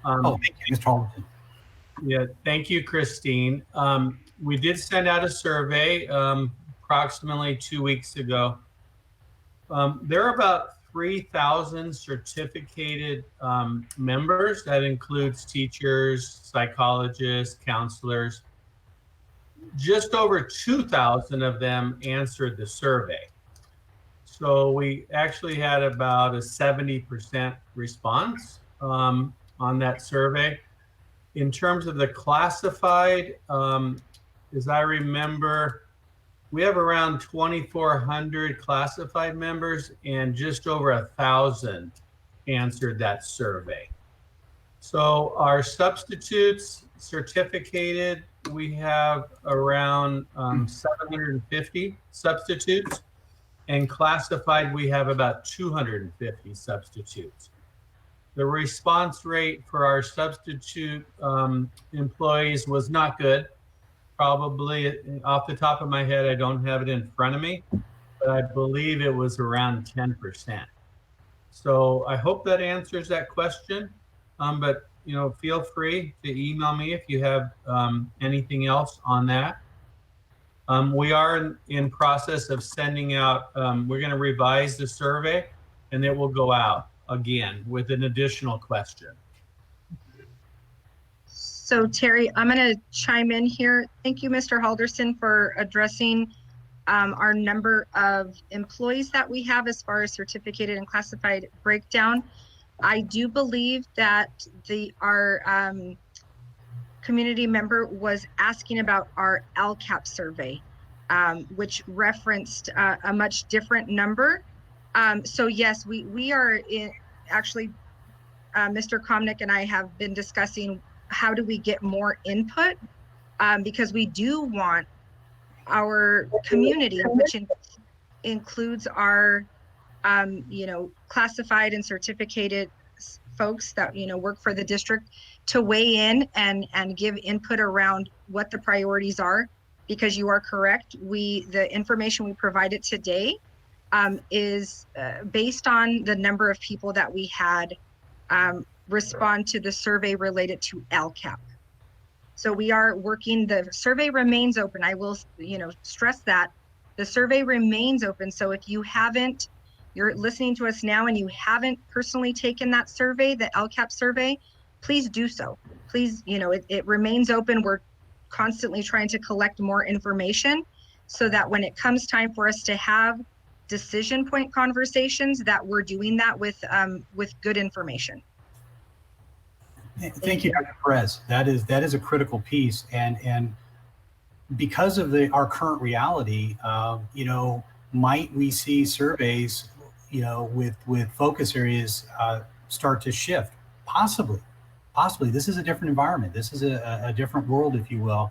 Thank you, Mr. Halverson. Yeah, thank you, Christine. We did send out a survey approximately 2 weeks ago. There are about 3,000 certificated members. That includes teachers, psychologists, counselors. Just over 2,000 of them answered the survey. So we actually had about a 70% response on that survey. In terms of the classified, as I remember, we have around 2,400 classified members, and just over 1,000 answered that survey. So our substitutes certificated, we have around 750 substitutes, and classified, we have about 250 substitutes. The response rate for our substitute employees was not good. Probably off the top of my head, I don't have it in front of me, but I believe it was around 10%. So I hope that answers that question. But feel free to email me if you have anything else on that. We are in process of sending out, we're going to revise the survey and it will go out again with an additional question. So Terry, I'm going to chime in here. Thank you, Mr. Halderson, for addressing our number of employees that we have as far as certificated and classified breakdown. I do believe that our community member was asking about our Lcap survey, which referenced a much different number. So yes, we are actually, Mr. Komnick and I have been discussing how do we get more input, because we do want our community, which includes our classified and certificated folks that work for the district, to weigh in and give input around what the priorities are. Because you are correct, the information we provided today is based on the number of people that we had respond to the survey related to Lcap. So we are working, the survey remains open. I will stress that the survey remains open. So if you're listening to us now and you haven't personally taken that survey, the Lcap survey, please do so. Please, it remains open. We're constantly trying to collect more information so that when it comes time for us to have decision point conversations, that we're doing that with good information. Thank you, Dr. Perez. That is a critical piece, and because of our current reality, might we see surveys, with focus areas start to shift? Possibly. This is a different environment. This is a different world, if you will,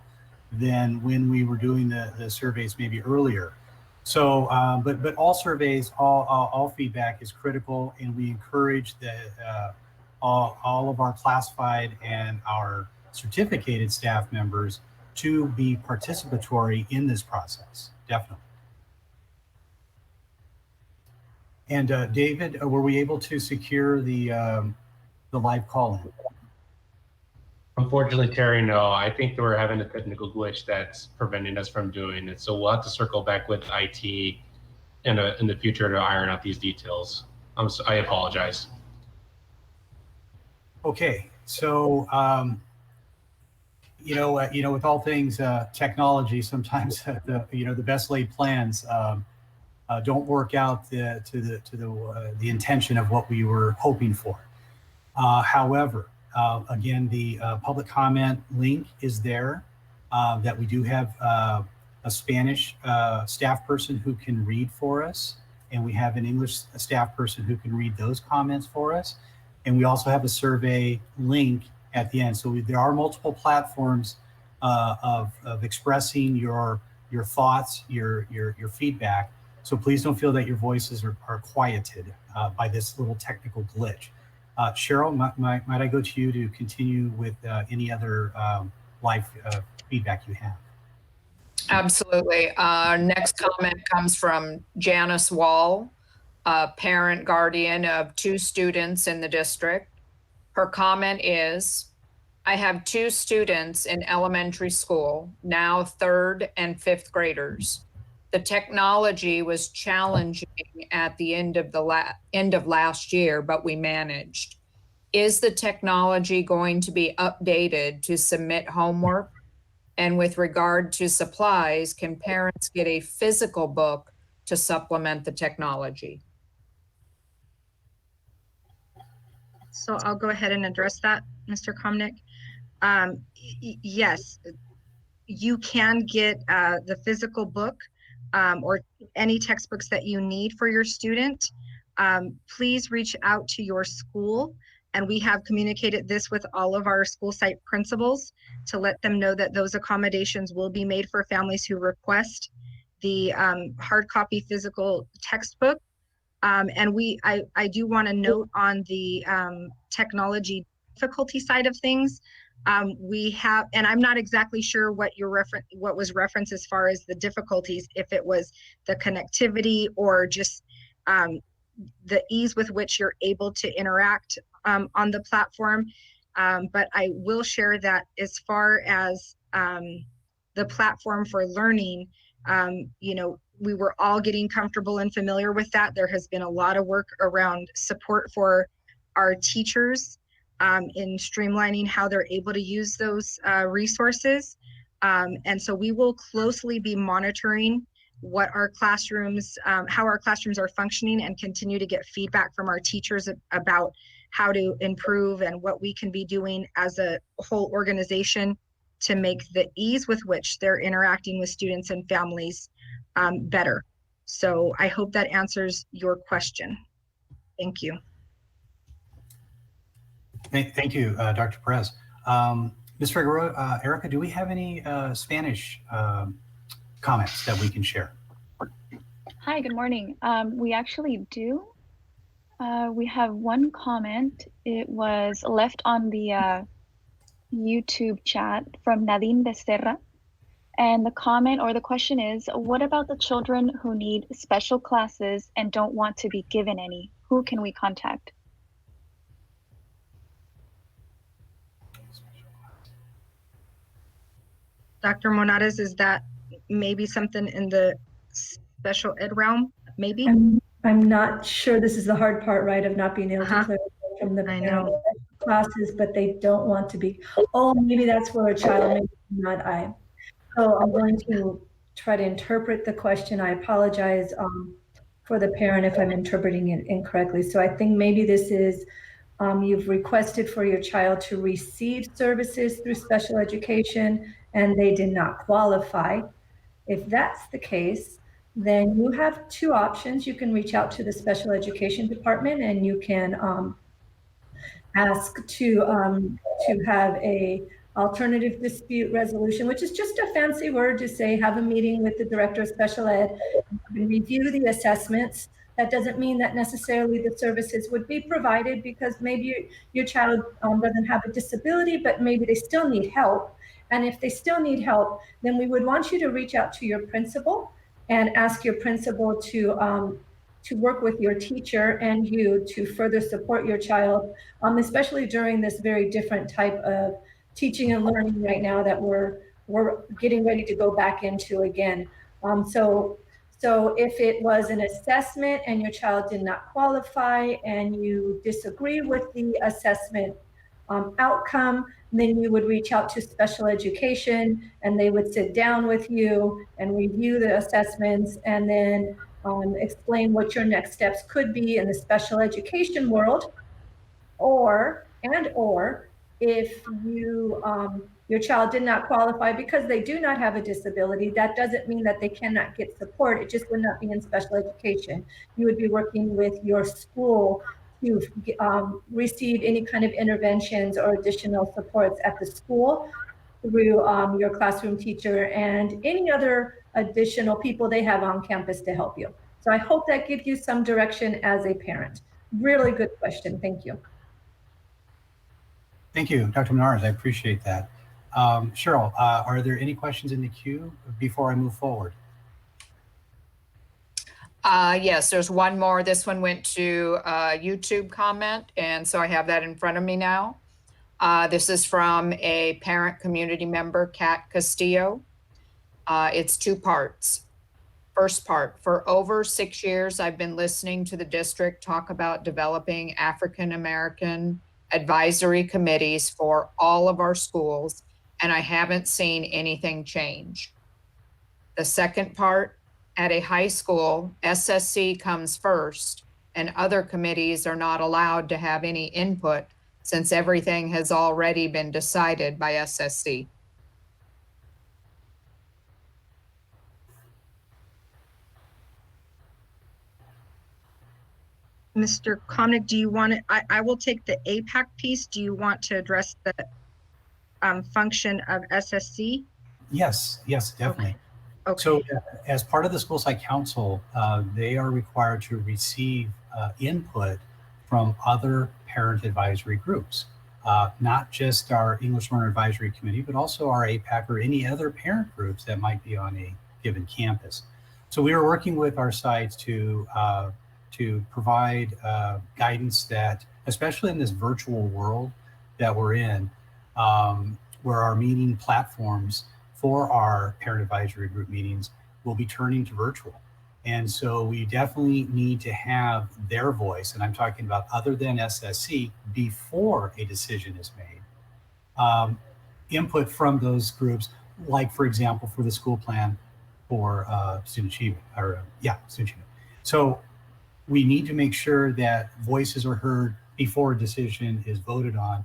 than when we were doing the surveys maybe earlier. So, but all surveys, all feedback is critical, and we encourage all of our classified and our certificated staff members to be participatory in this process, definitely. And David, were we able to secure the live call-in? Unfortunately, Terry, no. I think we're having a technical glitch that's preventing us from doing it. So we'll have to circle back with IT in the future to iron out these details. I apologize. Okay, so with all things technology, sometimes the best laid plans don't work out to the intention of what we were hoping for. However, again, the public comment link is there. That we do have a Spanish staff person who can read for us, and we have an English staff person who can read those comments for us. And we also have a survey link at the end. So there are multiple platforms of expressing your thoughts, your feedback. So please don't feel that your voices are quieted by this little technical glitch. Cheryl, might I go to you to continue with any other live feedback you have? Absolutely. Next comment comes from Janice Wall, a parent guardian of 2 students in the district. Her comment is, I have 2 students in elementary school, now 3rd and 5th graders. The technology was challenging at the end of last year, but we managed. Is the technology going to be updated to submit homework? And with regard to supplies, can parents get a physical book to supplement the technology? So I'll go ahead and address that, Mr. Komnick. Yes, you can get the physical book or any textbooks that you need for your student. Please reach out to your school, and we have communicated this with all of our school site principals to let them know that those accommodations will be made for families who request the hard copy physical textbook. And I do want to note on the technology difficulty side of things, we have, and I'm not exactly sure what was referenced as far as the difficulties, if it was the connectivity or just the ease with which you're able to interact on the platform. But I will share that as far as the platform for learning, We were all getting comfortable and familiar with that. There has been a lot of work around support for our teachers in streamlining how they're able to use those resources. And so we will closely be monitoring what our classrooms, how our classrooms are functioning, and continue to get feedback from our teachers about how to improve and what we can be doing as a whole organization to make the ease with which they're interacting with students and families better. So I hope that answers your question. Thank you. Thank you, Dr. Perez. Ms. Figueroa, Erica, do we have any Spanish comments that we can share? Hi, good morning. We actually do. We have one comment. It was left on the YouTube chat from Nadine Becerra. And the comment or the question is, what about the children who need special classes and don't want to be given any? Who can we contact? Dr. Monares, is that maybe something in the special ed realm? Maybe? I'm not sure. This is the hard part, right, of not being able to clarify from the parent classes, but they don't want to be. Oh, maybe that's where a child may not. So I'm going to try to interpret the question. I apologize for the parent if I'm interpreting it incorrectly. So I think maybe this is you've requested for your child to receive services through special education and they did not qualify. If that's the case, then you have two options. You can reach out to the special education department and you can ask to have a alternative dispute resolution, which is just a fancy word to say have a meeting with the director of special ed and review the assessments. That doesn't mean that necessarily the services would be provided, because maybe your child doesn't have a disability, but maybe they still need help. And if they still need help, then we would want you to reach out to your principal and ask your principal to work with your teacher and you to further support your child, especially during this very different type of teaching and learning right now that we're getting ready to go back into again. So if it was an assessment and your child did not qualify and you disagree with the assessment outcome, then you would reach out to special education and they would sit down with you and review the assessments and then explain what your next steps could be in the special education world. Or if you your child did not qualify because they do not have a disability, that doesn't mean that they cannot get support. It just would not be in special education. You would be working with your school to receive any kind of interventions or additional supports at the school through your classroom teacher and any other additional people they have on campus to help you. So I hope that gives you some direction as a parent. Really good question. Thank you. Thank you, Dr. Menards. I appreciate that. Cheryl, are there any questions in the queue before I move forward? Yes, there's one more. This one went to a YouTube comment, and so I have that in front of me now. This is from a parent community member, Kat Castillo. It's two parts. First part, for over 6 years, I've been listening to the district talk about developing African-American advisory committees for all of our schools, and I haven't seen anything change. The second part, at a high school, SSC comes first, and other committees are not allowed to have any input since everything has already been decided by SSC. Mr. Comnick, do you want to, I will take the APAC piece. Do you want to address the function of SSC? Yes, definitely. Okay. So as part of the School Site Council, they are required to receive input from other parent advisory groups, not just our English Learner Advisory Committee, but also our APAC or any other parent groups that might be on a given campus. So we are working with our sites to provide guidance that, especially in this virtual world that we're in, where our meeting platforms for our parent advisory group meetings will be turning to virtual. And so we definitely need to have their voice, and I'm talking about other than SSC, before a decision is made. Input from those groups, like for example, for the school plan for student achievement, student achievement. So we need to make sure that voices are heard before a decision is voted on,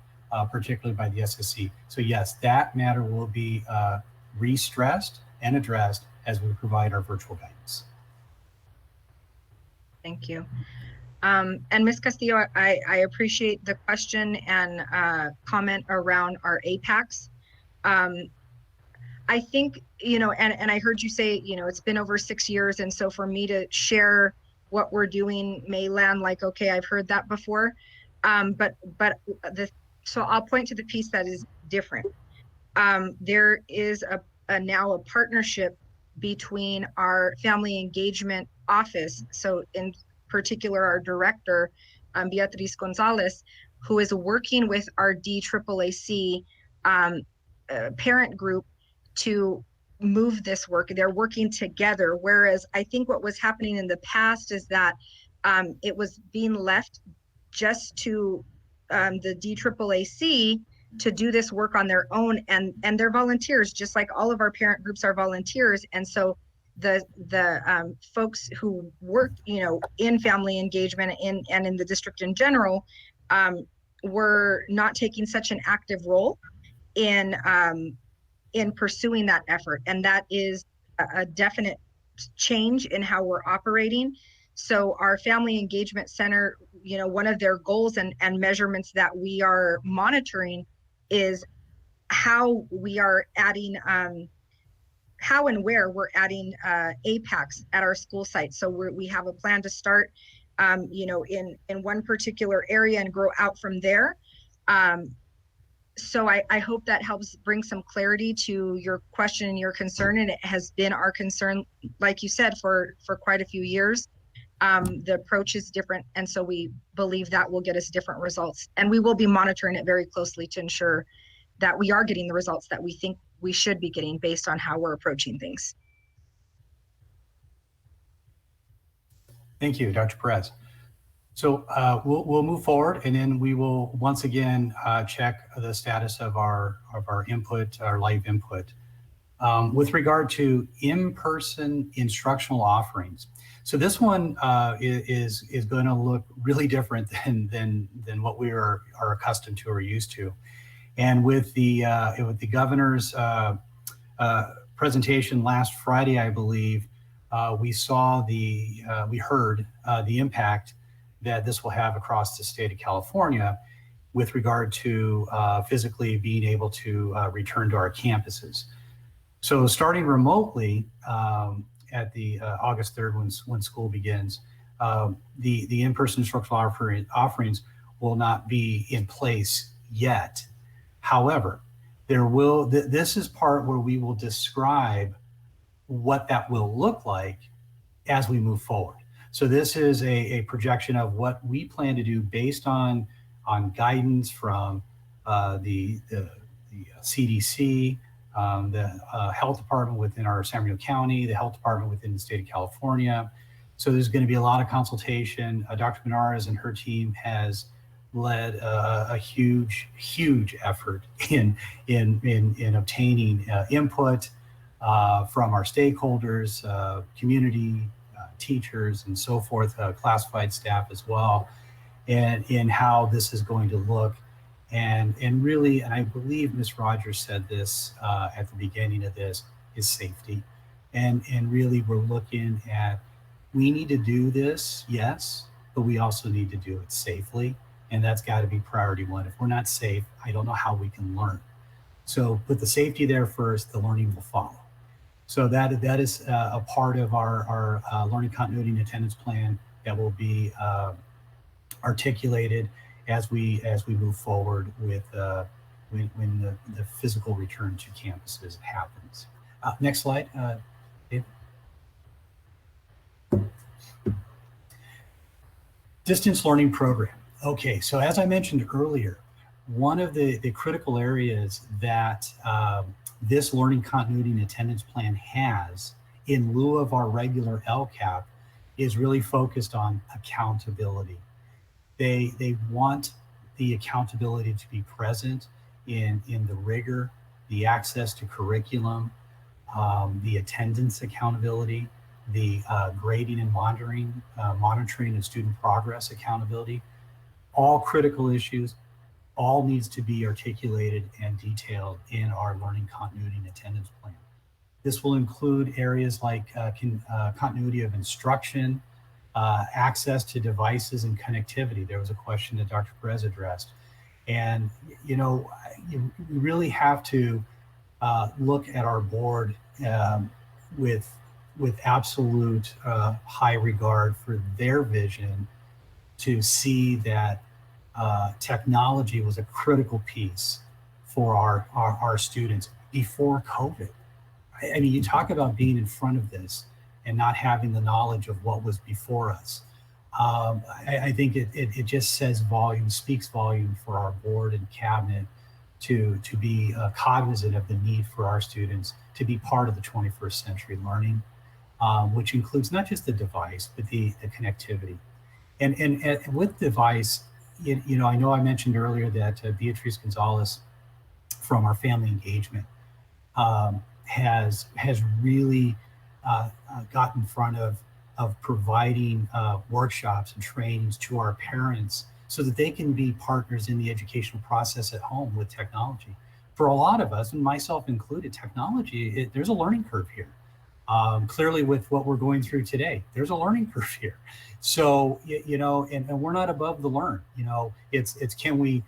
particularly by the SSC. So yes, that matter will be re-stressed and addressed as we provide our virtual guidance. Thank you. And Ms. Castillo, I appreciate the question and comment around our APACs. I think, and I heard you say, it's been over 6 years. And so for me to share what we're doing may land like, okay, I've heard that before. So I'll point to the piece that is different. There is now a partnership between our family engagement office. So in particular, our director, Beatriz Gonzalez, who is working with our DAAC parent group to move this work. They're working together. Whereas I think what was happening in the past is that it was being left just to the DAAC to do this work on their own, and they're volunteers, just like all of our parent groups are volunteers. And so the folks who work, in family engagement and in the district in general, were not taking such an active role in pursuing that effort. And that is a definite change in how we're operating. So our Family Engagement Center, one of their goals and measurements that we are monitoring is how we are adding, how and where we're adding APACs at our school sites. So we have a plan to start, in one particular area and grow out from there. So I hope that helps bring some clarity to your question and your concern. And it has been our concern, like you said, for quite a few years. The approach is different. And so we believe that will get us different results. And we will be monitoring it very closely to ensure that we are getting the results that we think we should be getting based on how we're approaching things. Thank you, Dr. Perez. So we'll move forward, and then we will once again check the status of our input, our live input. With regard to in-person instructional offerings. So this one is going to look really different than what we are accustomed to or used to. And with the governor's presentation last Friday, I believe, we heard the impact that this will have across the state of California with regard to physically being able to return to our campuses. So starting remotely at the August 3rd when school begins, the in-person instructional offerings will not be in place yet. However, this is part where we will describe what that will look like as we move forward. So this is a projection of what we plan to do based on guidance from the CDC, the health department within our San Bernardino County, the health department within the state of California. So there's going to be a lot of consultation. Dr. Benares and her team has led a huge effort in obtaining input from our stakeholders, community, teachers, and so forth, classified staff as well, and in how this is going to look. And really, and I believe Ms. Rogers said this at the beginning of this, is safety. And really, we're looking at, we need to do this, yes, but we also need to do it safely. And that's got to be priority one. If we're not safe, I don't know how we can learn. So put the safety there first, the learning will follow. So that is a part of our learning continuity and attendance plan that will be articulated as we move forward with when the physical return to campuses happens. Next slide, Dave. Distance learning program. Okay, so as I mentioned earlier, one of the critical areas that this learning continuity and attendance plan has in lieu of our regular LCAP is really focused on accountability. They want the accountability to be present in the rigor, the access to curriculum, the attendance accountability, the grading and monitoring of student progress accountability, all critical issues, all needs to be articulated and detailed in our learning continuity and attendance plan. This will include areas like continuity of instruction, access to devices and connectivity. There was a question that Dr. Perez addressed. And, you know, you really have to look at our board with absolute high regard for their vision to see that technology was a critical piece for our students before COVID. I mean, you talk about being in front of this and not having the knowledge of what was before us. I think it just says volume, speaks volume for our board and cabinet to be cognizant of the need for our students to be part of the 21st century learning, which includes not just the device, but the connectivity. And with device, you know, I know I mentioned earlier that Beatrice Gonzalez from our family engagement has really got in front of providing workshops and trainings to our parents so that they can be partners in the educational process at home with technology. For a lot of us, and myself included, technology, there's a learning curve here. Clearly with what we're going through today, there's a learning curve here. So, you know, and we're not above the learn, you know, it's can we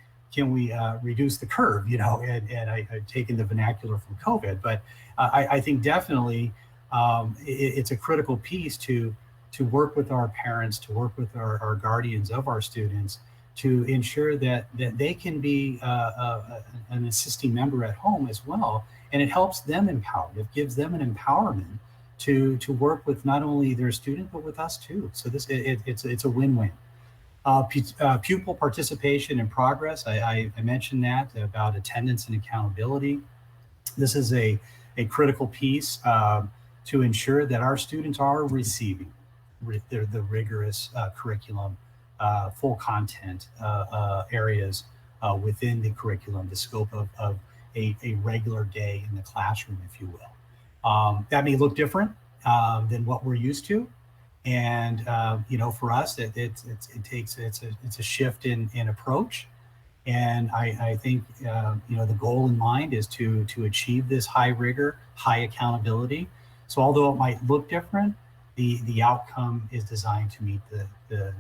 reduce the curve, you know, and I've taken the vernacular from COVID, but I think definitely it's a critical piece to work with our parents, to work with our guardians of our students, to ensure that they can be an assisting member at home as well. And it helps them empowered. It gives them an empowerment to work with not only their student, but with us too. So it's a win-win. Pupil participation and progress. I mentioned that about attendance and accountability. This is a critical piece to ensure that our students are receiving the rigorous curriculum, full content areas within the curriculum, the scope of a regular day in the classroom, if you will. That may look different than what we're used to. And, you know, for us, it's a shift in approach. And I think, you know, the goal in mind is to achieve this high rigor, high accountability. So although it might look different, the outcome is designed to meet the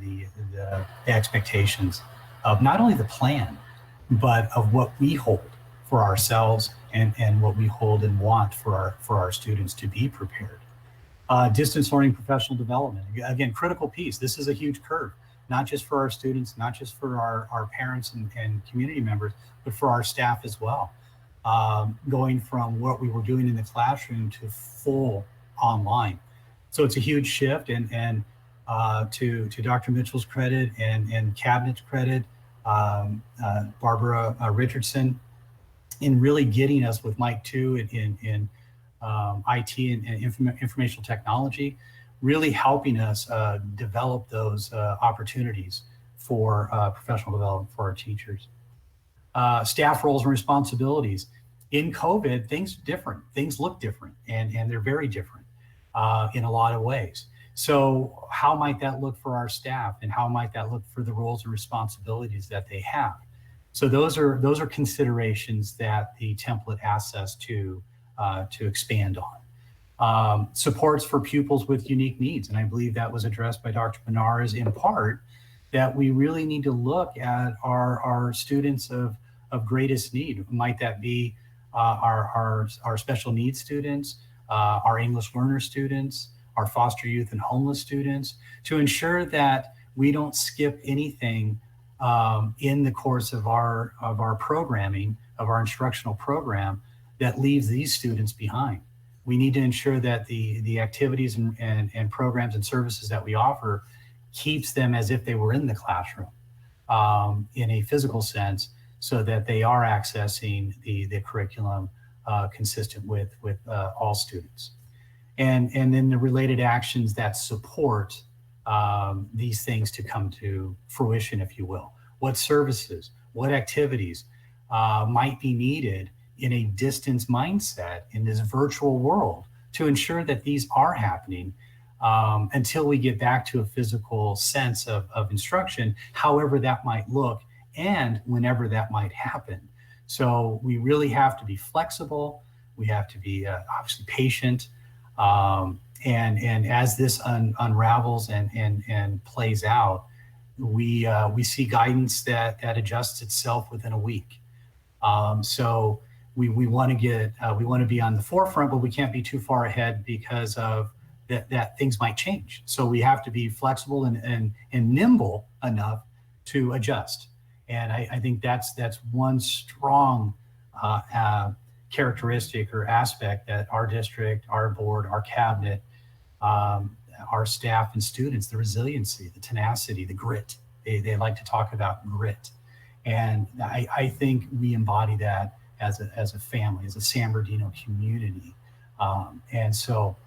expectations of not only the plan, but of what we hold for ourselves and what we hold and want for our students to be prepared. Distance learning, professional development. Again, critical piece. This is a huge curve, not just for our students, not just for our parents and community members, but for our staff as well. Going from what we were doing in the classroom to full online. So it's a huge shift, and to Dr. Mitchell's credit and cabinet's credit, Barbara Richardson, in really getting us with Mike too in IT and informational technology, really helping us develop those opportunities for professional development for our teachers. Staff roles and responsibilities. In COVID, things look different, and they're very different in a lot of ways. So how might that look for our staff, and how might that look for the roles and responsibilities that they have? So those are considerations that the template asks us to expand on. Supports for pupils with unique needs, and I believe that was addressed by Dr. Benares in part, that we really need to look at our students of greatest need. Might that be our special needs students, our English learner students, our foster youth and homeless students, to ensure that we don't skip anything in the course of our programming, of our instructional program, that leaves these students behind. We need to ensure that the activities and programs and services that we offer keeps them as if they were in the classroom in a physical sense, so that they are accessing the curriculum consistent with all students. and then the related actions that support these things to come to fruition, if you will. What services, what activities might be needed in a distance mindset in this virtual world to ensure that these are happening until we get back to a physical sense of instruction, however that might look and whenever that might happen. So we really have to be flexible. We have to be obviously patient. And as this unravels and plays out, we see guidance that adjusts itself within a week. So we want to be on the forefront, but we can't be too far ahead because of that things might change. So we have to be flexible and nimble enough to adjust. And I think that's one strong characteristic or aspect that our district, our board, our cabinet, our staff and students, the resiliency, the tenacity, the grit. They like to talk about grit. And I think we embody that as a family, as a San Bernardino community. And so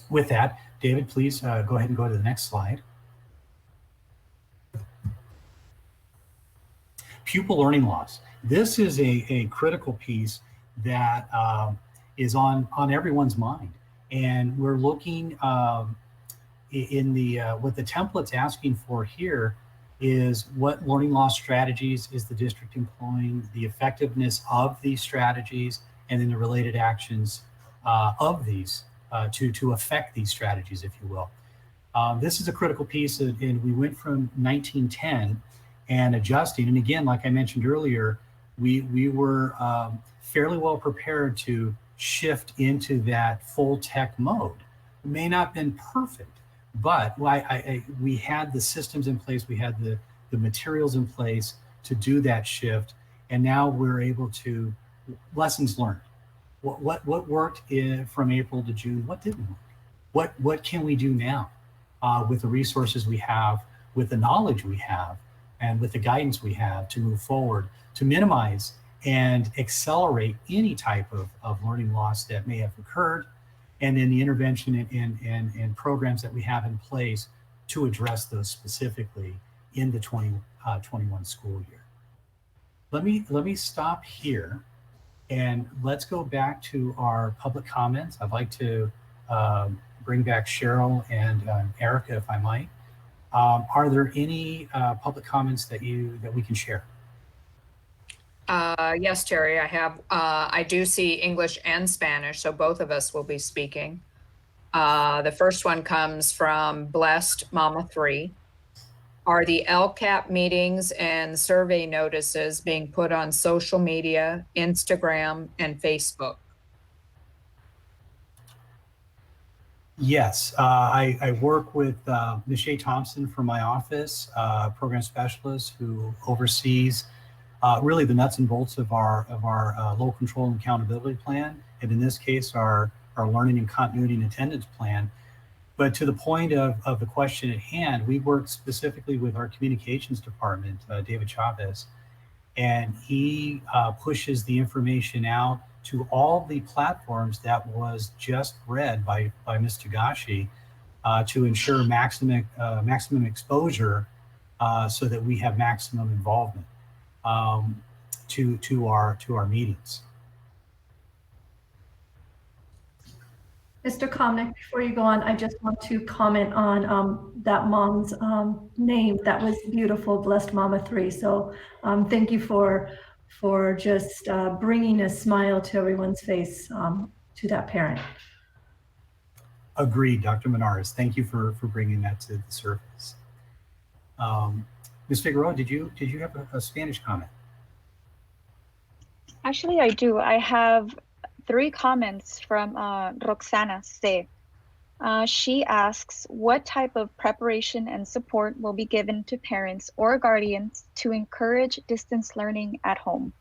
with that, David, please go ahead and go to the next slide. Pupil learning loss. This is a critical piece that is on everyone's mind. And we're looking in the what the template's asking for here is what learning loss strategies is the district employing, the effectiveness of these strategies, and then the related actions of these to affect these strategies, if you will. This is a critical piece, and we went from 1910 and adjusting. And again, like I mentioned earlier, we were fairly well prepared to shift into that full tech mode. It may not have been perfect, but we had the systems in place, we had the materials in place to do that shift, and now we're able to, lessons learned. What worked from April to June, what didn't work? What can we do now with the resources we have, with the knowledge we have, and with the guidance we have to move forward, to minimize and accelerate any type of learning loss that may have occurred, and then the intervention and programs that we have in place to address those specifically in the 2021 school year. Let me stop here and let's go back to our public comments. I'd like to bring back Cheryl and Erica, if I might. Are there any public comments that we can share? Yes, Terry, I have. I do see English and Spanish, so both of us will be speaking. The first one comes from Blessed Mama 3. Are the Lcap meetings and survey notices being put on social media, Instagram, and Facebook? Yes, I work with Ms. Shay Thompson from my office, program specialist who oversees really the nuts and bolts of our local control and accountability plan, and in this case, our learning and continuity and attendance plan. But to the point of the question at hand, we work specifically with our communications department, David Chavez, and he pushes the information out to all the platforms that was just read by Ms. Tagashi to ensure maximum exposure so that we have maximum involvement to our meetings. Mr. Komnick, before you go on, I just want to comment on that mom's name. That was beautiful, Blessed Mama 3. So thank you for just bringing a smile to everyone's face to that parent. Agreed, Dr. Menares. Thank you for bringing that to the surface. Ms. Figueroa, did you have a Spanish comment? Actually, I do. I have 3 comments from Roxana C. She asks, what type of preparation and support will be given to parents or guardians to encourage distance learning at home?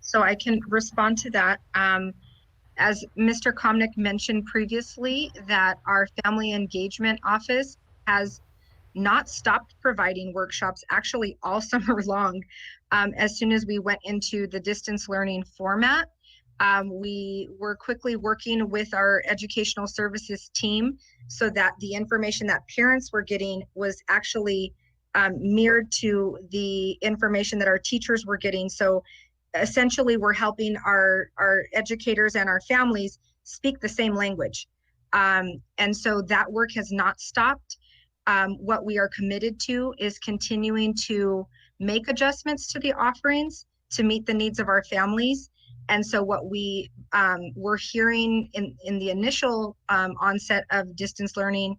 So I can respond to that. As Mr. Komnick mentioned previously, that our family engagement office has not stopped providing workshops actually all summer long. As soon as we went into the distance learning format, We were quickly working with our educational services team so that the information that parents were getting was actually mirrored to the information that our teachers were getting. So essentially, we're helping our educators and our families speak the same language. And so that work has not stopped. What we are committed to is continuing to make adjustments to the offerings to meet the needs of our families. And so what we were hearing in the initial onset of distance learning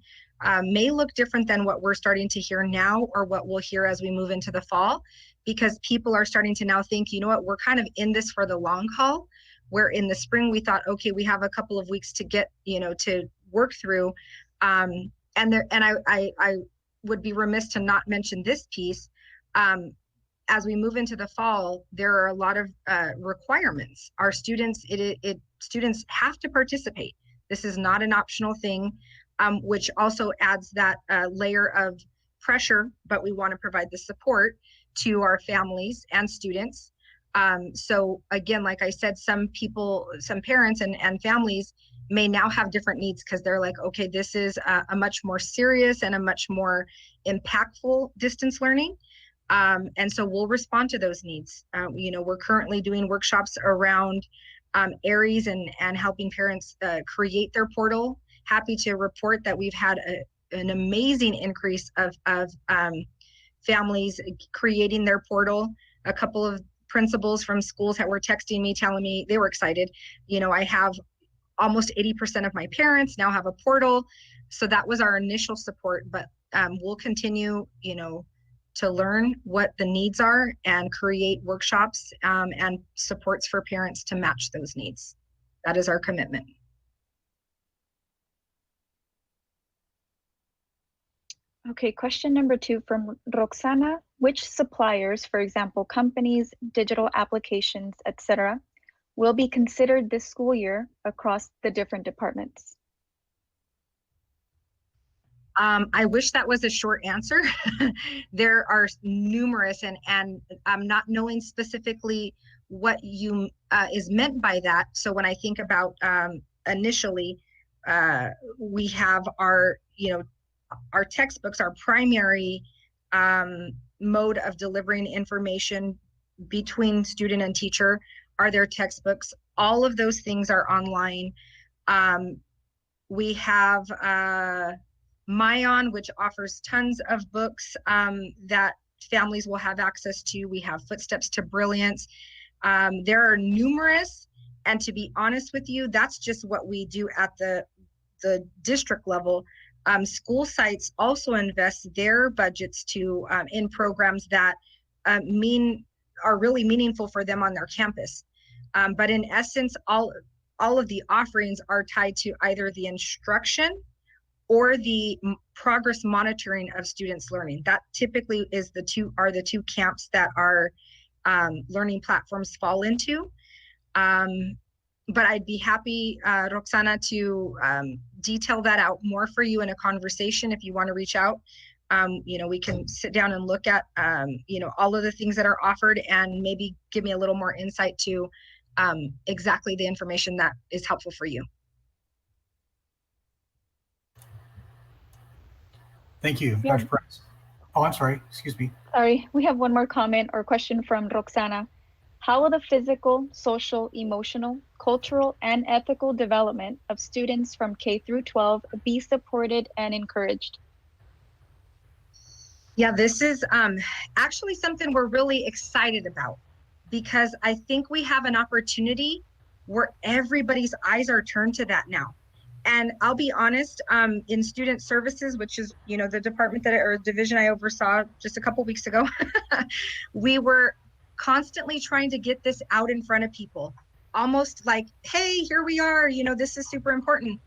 may look different than what we're starting to hear now, or what we'll hear as we move into the fall, because people are starting to now think, you know what, we're kind of in this for the long haul, where in the spring we thought, okay, we have a couple of weeks to get, to work through. And I would be remiss to not mention this piece. As we move into the fall, there are a lot of requirements. Our students, students have to participate. This is not an optional thing, which also adds that layer of pressure, but we want to provide the support to our families and students. So again, like I said, some parents and families may now have different needs because they're like, okay, this is a much more serious and a much more impactful distance learning. And so we'll respond to those needs. We're currently doing workshops around ARIES and helping parents create their portal. Happy to report that we've had an amazing increase of families creating their portal. A couple of principals from schools that were texting me, telling me they were excited. I have almost 80% of my parents now have a portal. So that was our initial support, but we'll continue, to learn what the needs are and create workshops and supports for parents to match those needs. That is our commitment. Okay, question number 2 from Roxana. Which suppliers, for example, companies, digital applications, etc., will be considered this school year across the different departments? I wish that was a short answer. There are numerous, and I'm not knowing specifically what is meant by that. So when I think about initially, we have our textbooks, our primary mode of delivering information between student and teacher are their textbooks. All of those things are online. We have Myon, which offers tons of books that families will have access to. We have Footsteps to Brilliance. There are numerous, and to be honest with you, that's just what we do at the district level. School sites also invest their budgets in programs that are really meaningful for them on their campus. But in essence, all of the offerings are tied to either the instruction or the progress monitoring of students' learning. That typically is the two camps that our learning platforms fall into. But I'd be happy, Roxana, to detail that out more for you in a conversation if you want to reach out. We can sit down and look at, all of the things that are offered and maybe give me a little more insight to exactly the information that is helpful for you. Thank you, Dr. Perez. Oh, I'm sorry, excuse me. Sorry, we have one more comment or question from Roxana. How will the physical, social, emotional, cultural, and ethical development of students from K through 12 be supported and encouraged? Yeah, this is actually something we're really excited about, because I think we have an opportunity where everybody's eyes are turned to that now. And I'll be honest, in student services, which is, the department or division I oversaw just a couple weeks ago, we were constantly trying to get this out in front of people, almost like, hey, here we are, this is super important.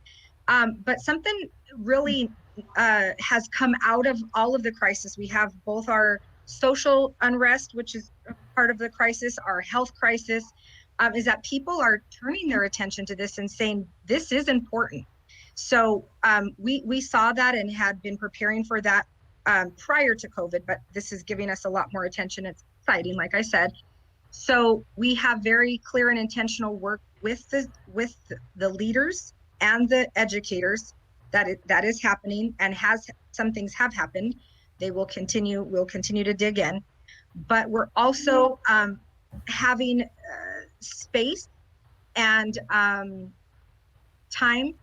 But something really has come out of all of the crisis. We have both our social unrest, which is part of the crisis, our health crisis, is that people are turning their attention to this and saying, this is important. So we saw that and had been preparing for that prior to COVID, but this is giving us a lot more attention. It's exciting, like I said. So we have very clear and intentional work with the leaders and the educators that is happening, and some things have happened. We'll continue to dig in, but we're also having space and time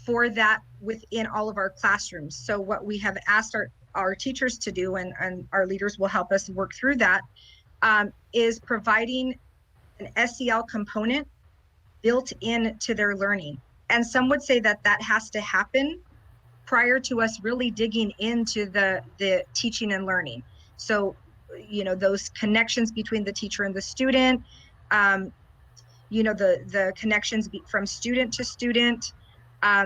for that within all of our classrooms. So what we have asked our teachers to do, and our leaders will help us work through that, is providing an SEL component built into their learning. And some would say that has to happen prior to us really digging into the teaching and learning. So, those connections between the teacher and the student, the connections from student to student.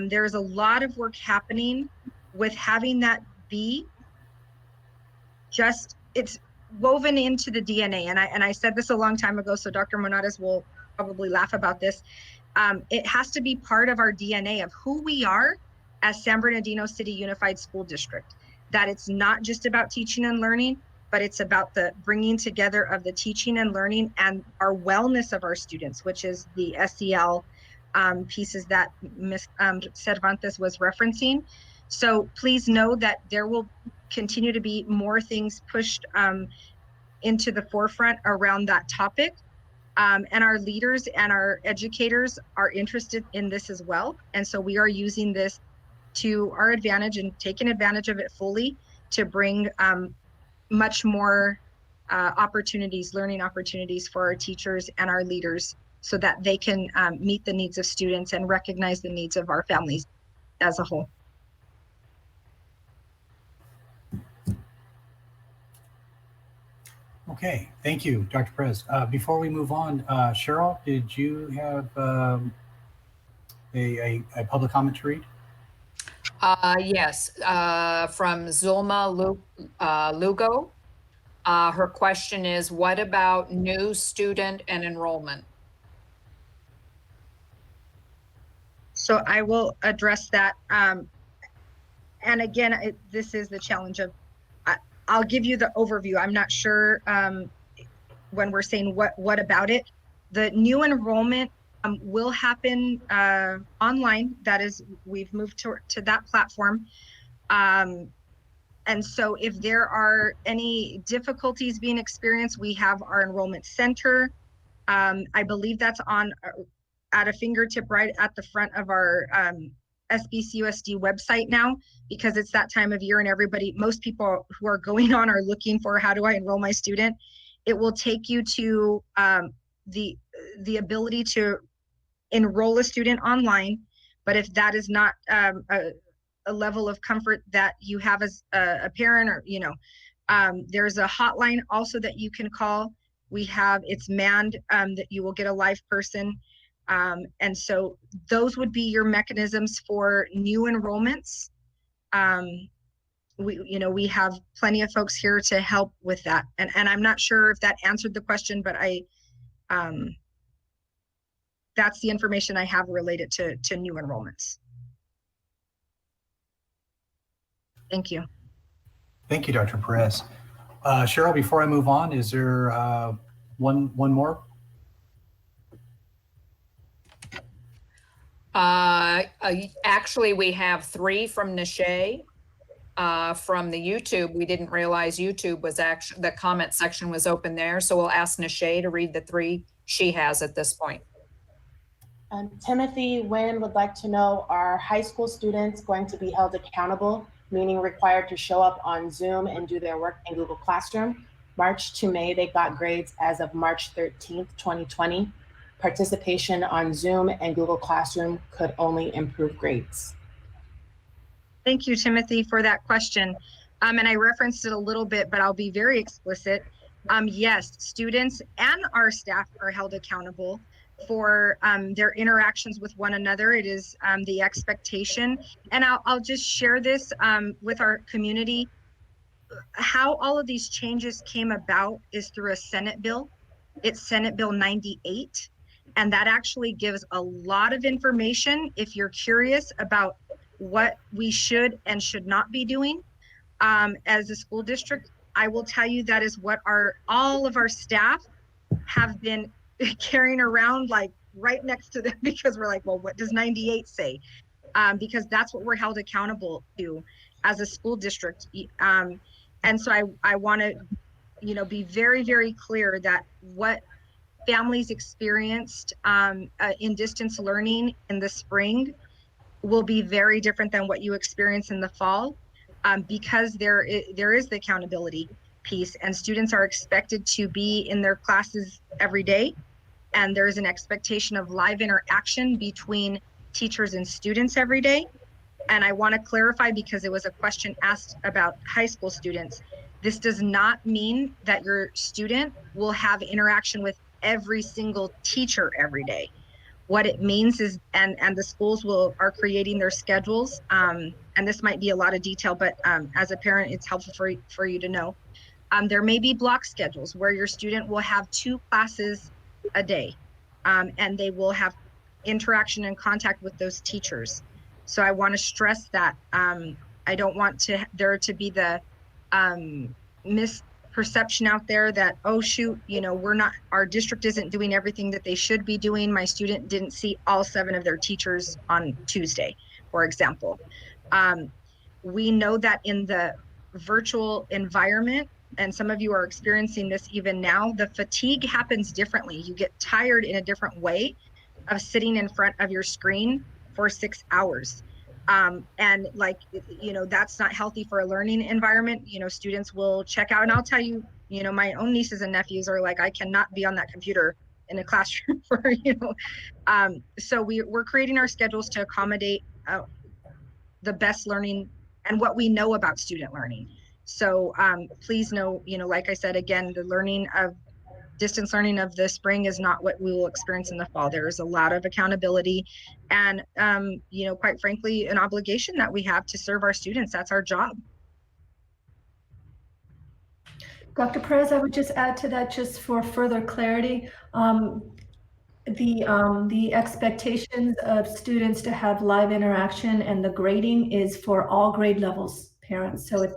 There's a lot of work happening with having that be it's woven into the DNA. And I said this a long time ago, so Dr. Monades will probably laugh about this. It has to be part of our DNA of who we are as San Bernardino City Unified School District, that it's not just about teaching and learning, but it's about the bringing together of the teaching and learning and our wellness of our students, which is the SEL pieces that Ms. Cervantes was referencing. So please know that there will continue to be more things pushed into the forefront around that topic. And our leaders and our educators are interested in this as well. And so we are using this to our advantage and taking advantage of it fully to bring much more learning opportunities for our teachers and our leaders, so that they can meet the needs of students and recognize the needs of our families as a whole. Okay, thank you, Dr. Perez. Before we move on, Cheryl, did you have a public comment to read? Yes, from Zulma Lugo. Her question is, what about new student and enrollment? So I will address that. And again, this is the challenge of, I'll give you the overview. I'm not sure when we're saying what about it. The new enrollment will happen online. That is, we've moved to that platform. And so if there are any difficulties being experienced, we have our enrollment center. I believe that's on at a fingertip right at the front of our SBCUSD website now, because it's that time of year and most people who are going on are looking for, how do I enroll my student? It will take you to the ability to enroll a student online. But if that is not a level of comfort that you have as a parent, or there's a hotline also that you can call. It's manned, that you will get a live person. And so those would be your mechanisms for new enrollments. We have plenty of folks here to help with that. And I'm not sure if that answered the question, but that's the information I have related to new enrollments. Thank you. Thank you, Dr. Perez. Cheryl, before I move on, is there one more? Actually, we have 3 from Nishay. From the YouTube, we didn't realize YouTube was actually, the comment section was open there. So we'll ask Nishay to read the 3 she has at this point. Timothy Wynn would like to know, are high school students going to be held accountable, meaning required to show up on Zoom and do their work in Google Classroom? March to May, they got grades as of March 13th, 2020. Participation on Zoom and Google Classroom could only improve grades. Thank you, Timothy, for that question. And I referenced it a little bit, but I'll be very explicit. Yes, students and our staff are held accountable for their interactions with one another. It is the expectation. And I'll just share this with our community. How all of these changes came about is through a Senate bill. It's Senate Bill 98. And that actually gives a lot of information if you're curious about what we should and should not be doing as a school district. I will tell you that is what all of our staff have been carrying around like right next to them because we're like, well, what does 98 say? Because that's what we're held accountable to as a school district. And so I want to, you know, be very, very clear that what families experienced in distance learning in the spring will be very different than what you experience in the fall, because there is the accountability piece, and students are expected to be in their classes every day, and there's an expectation of live interaction between teachers and students every day. And I want to clarify, because it was a question asked about high school students, this does not mean that your student will have interaction with every single teacher every day. What it means is, and the schools are creating their schedules, and this might be a lot of detail, but as a parent, it's helpful for you to know. There may be block schedules where your student will have 2 classes a day, and they will have interaction and contact with those teachers. So I want to stress that I don't want there to be the misperception out there that, oh shoot, you know, our district isn't doing everything that they should be doing. My student didn't see all 7 of their teachers on Tuesday, for example. We know that in the virtual environment, and some of you are experiencing this even now, the fatigue happens differently. You get tired in a different way of sitting in front of your screen for 6 hours. And like, you know, that's not healthy for a learning environment. You know, students will check out, and I'll tell you, you know, my own nieces and nephews are like, I cannot be on that computer in a classroom for, you know. So we're creating our schedules to accommodate the best learning and what we know about student learning. So please know, you know, like I said, again, the distance learning of the spring is not what we will experience in the fall. There is a lot of accountability and, you know, quite frankly, an obligation that we have to serve our students. That's our job. Dr. Perez, I would just add to that, just for further clarity, the expectations of students to have live interaction and the grading is for all grade levels, parents. So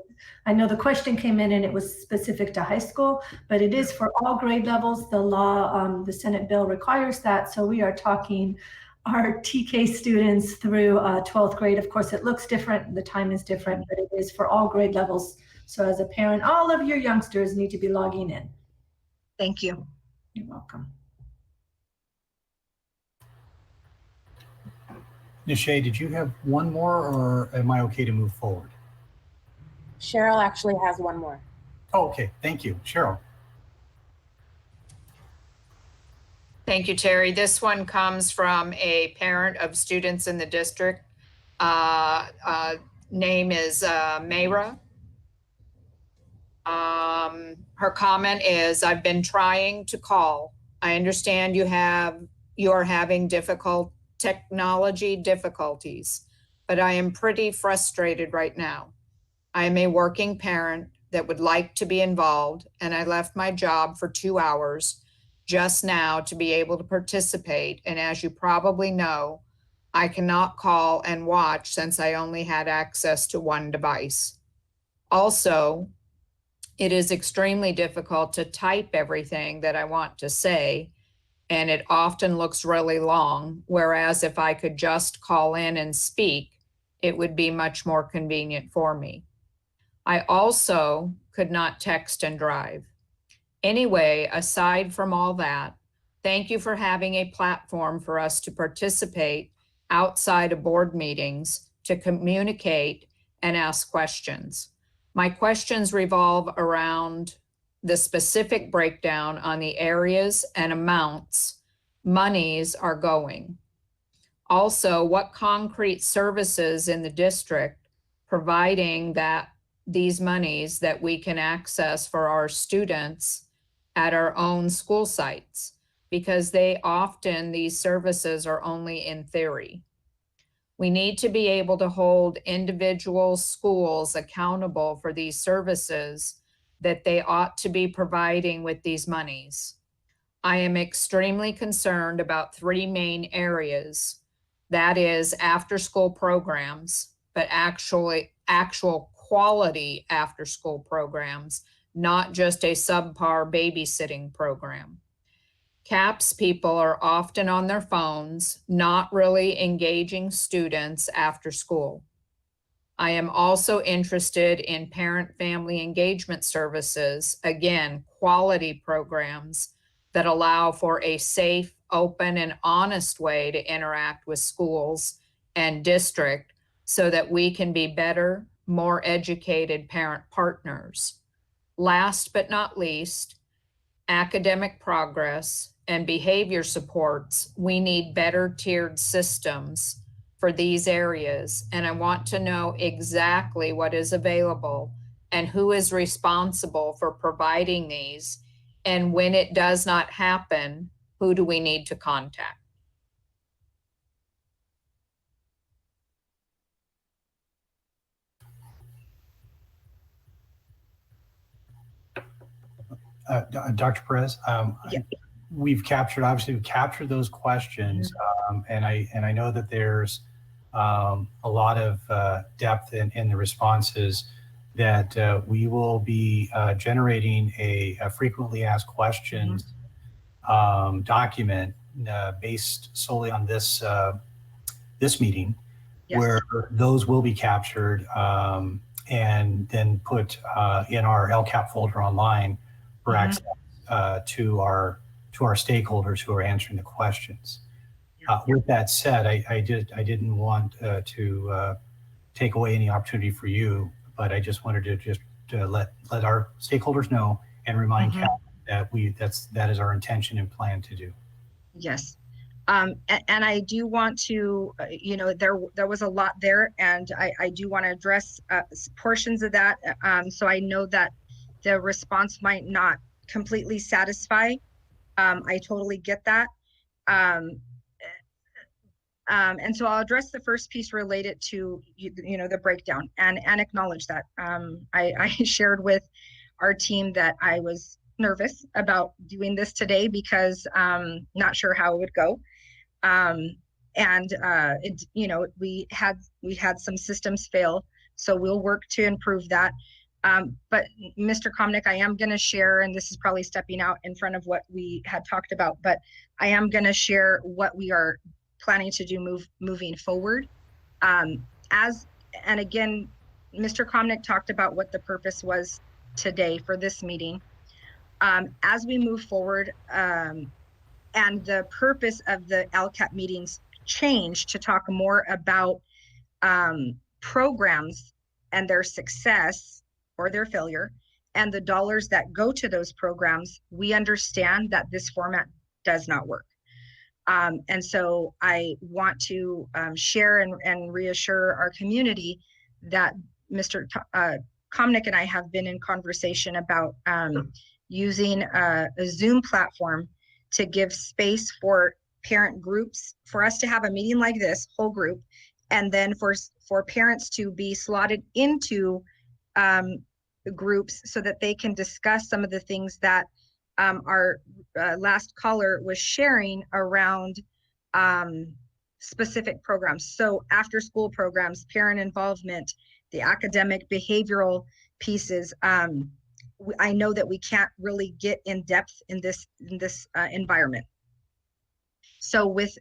I know the question came in and it was specific to high school, but it is for all grade levels. The law, the Senate bill requires that. So we are talking our TK students through 12th grade. Of course, it looks different, the time is different, but it is for all grade levels. So as a parent, all of your youngsters need to be logging in. Thank you. You're welcome. Nishay, did you have one more, or am I okay to move forward? Cheryl actually has one more. Oh, okay. Thank you. Cheryl. Thank you, Terry. This one comes from a parent of students in the district. Name is Mayra. Her comment is, I've been trying to call. I understand you are having technology difficulties, but I am pretty frustrated right now. I am a working parent that would like to be involved, and I left my job for 2 hours just now to be able to participate. And as you probably know, I cannot call and watch since I only had access to one device. Also, it is extremely difficult to type everything that I want to say, and it often looks really long, whereas if I could just call in and speak, it would be much more convenient for me. I also could not text and drive. Anyway, aside from all that, thank you for having a platform for us to participate outside of board meetings, to communicate and ask questions. My questions revolve around the specific breakdown on the areas and amounts monies are going. Also, what concrete services in the district providing that these monies that we can access for our students at our own school sites, because these services are only in theory. We need to be able to hold individual schools accountable for these services that they ought to be providing with these monies. I am extremely concerned about 3 main areas. That is after-school programs, but actual quality after-school programs, not just a subpar babysitting program. CAPS people are often on their phones, not really engaging students after school. I am also interested in parent-family engagement services, again, quality programs that allow for a safe, open, and honest way to interact with schools and district so that we can be better, more educated parent partners. Last but not least, academic progress and behavior supports. We need better tiered systems for these areas, and I want to know exactly what is available and who is responsible for providing these, and when it does not happen, who do we need to contact? Dr. Perez, Yeah. we've captured those questions, and I know that there's a lot of depth in the responses that we will be generating a frequently asked questions document based solely on this meeting, Yes. where those will be captured and then put in our LCAP folder online for access to our stakeholders who are answering the questions. With that said, I didn't want to take away any opportunity for you, but I just wanted to let our stakeholders know and remind CAP that that is our intention and plan to do. Yes. And I do want to, there was a lot there, and I do want to address portions of that. So I know that the response might not completely satisfy. I totally get that. And so I'll address the first piece related to, the breakdown and acknowledge that. I shared with our team that I was nervous about doing this today because not sure how it would go. We had some systems fail, so we'll work to improve that. But Mr. Komnick, I am going to share, and this is probably stepping out in front of what we had talked about, but I am going to share what we are planning to do moving forward. And again, Mr. Komnick talked about what the purpose was today for this meeting. As we move forward, and the purpose of the LCAP meetings changed to talk more about programs and their success or their failure, and the dollars that go to those programs, we understand that this format does not work. And so I want to share and reassure our community that Mr. Komnick and I have been in conversation about using a Zoom platform to give space for parent groups, for us to have a meeting like this, whole group, and then for parents to be slotted into groups so that they can discuss some of the things that our last caller was sharing around specific programs. So after school programs, parent involvement, the academic behavioral pieces. I know that we can't really get in depth in this environment. So with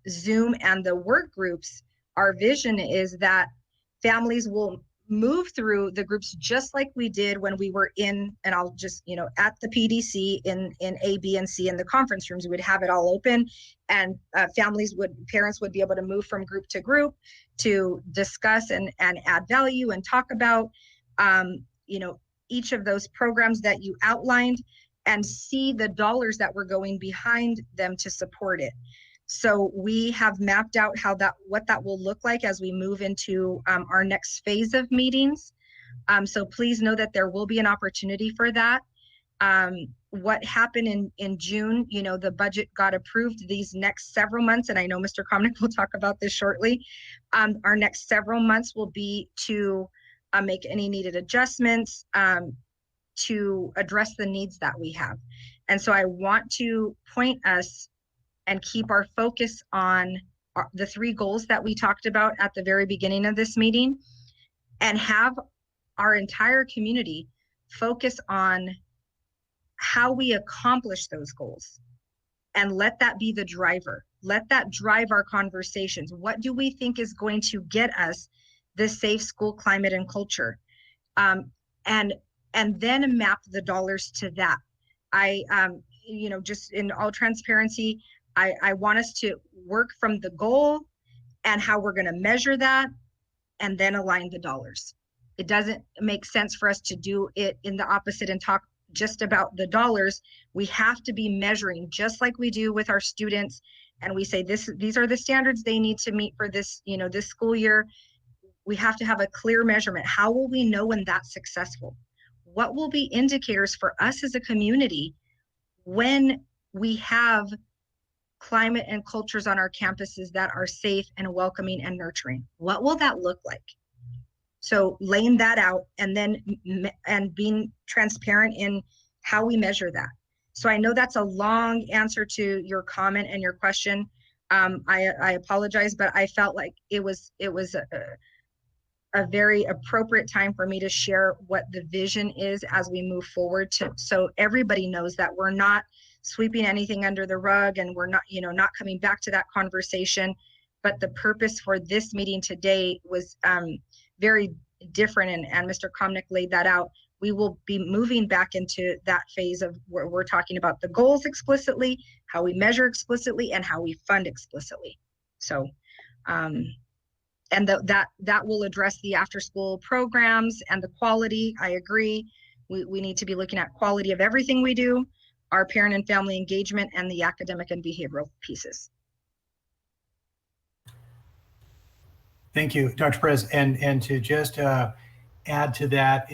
Zoom and the work groups, our vision is that families will move through the groups just like we did when we were in, and I'll just, at the PDC in A, B, and C in the conference rooms. We would have it all open, and parents would be able to move from group to group to discuss and add value and talk about, each of those programs that you outlined and see the dollars that were going behind them to support it. So we have mapped out what that will look like as we move into our next phase of meetings. So please know that there will be an opportunity for that. What happened in June, the budget got approved these next several months, and I know Mr. Komnick will talk about this shortly. Our next several months will be to make any needed adjustments to address the needs that we have. And so I want to point us and keep our focus on the 3 goals that we talked about at the very beginning of this meeting, and have our entire community focus on how we accomplish those goals. and let that be the driver. Let that drive our conversations. What do we think is going to get us this safe school climate and culture? And then map the dollars to that. You know, just in all transparency, I want us to work from the goal and how we're going to measure that, and then align the dollars. It doesn't make sense for us to do it in the opposite and talk just about the dollars. We have to be measuring just like we do with our students. And we say these are the standards they need to meet for this, you know, this school year. We have to have a clear measurement. How will we know when that's successful? What will be indicators for us as a community when we have climate and cultures on our campuses that are safe and welcoming and nurturing? What will that look like? So laying that out, and then being transparent in how we measure that. So I know that's a long answer to your comment and your question. I apologize, but I felt like it was a very appropriate time for me to share what the vision is as we move forward, so everybody knows that we're not sweeping anything under the rug, and we're not, you know, not coming back to that conversation. But the purpose for this meeting today was very different, and Mr. Komnick laid that out. We will be moving back into that phase of where we're talking about the goals explicitly, how we measure explicitly, and how we fund explicitly. So, and that will address the after-school programs and the quality. I agree. We need to be looking at quality of everything we do, our parent and family engagement, and the academic and behavioral pieces. Thank you, Dr. Perez. And to just add to that,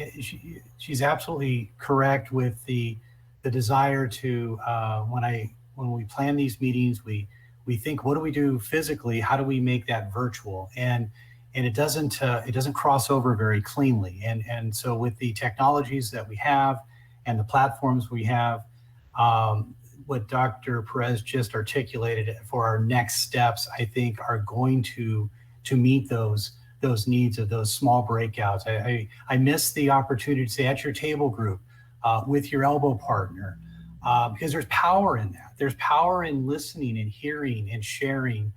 she's absolutely correct with the desire to, when we plan these meetings, we think, what do we do physically? How do we make that virtual? And it doesn't cross over very cleanly. And so with the technologies that we have and the platforms we have, what Dr. Perez just articulated for our next steps, I think, are going to meet those needs of those small breakouts. I miss the opportunity to say at your table group with your elbow partner, because there's power in that. There's power in listening and hearing and sharing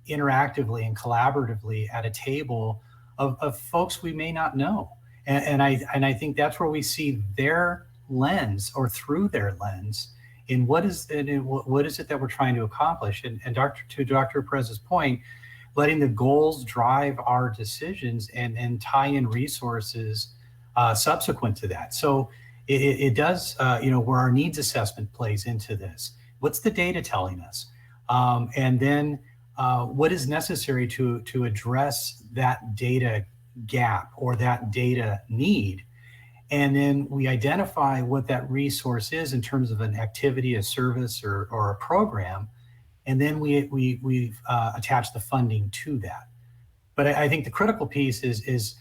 interactively and collaboratively at a table of folks we may not know. And I think that's where we see their lens, or through their lens, in what is it that we're trying to accomplish. And to Dr. Perez's point, letting the goals drive our decisions and tie in resources subsequent to that. So it does, where our needs assessment plays into this. What's the data telling us? And then what is necessary to address that data gap or that data need? And then we identify what that resource is in terms of an activity, a service, or a program. And then we've attached the funding to that. But I think the critical piece is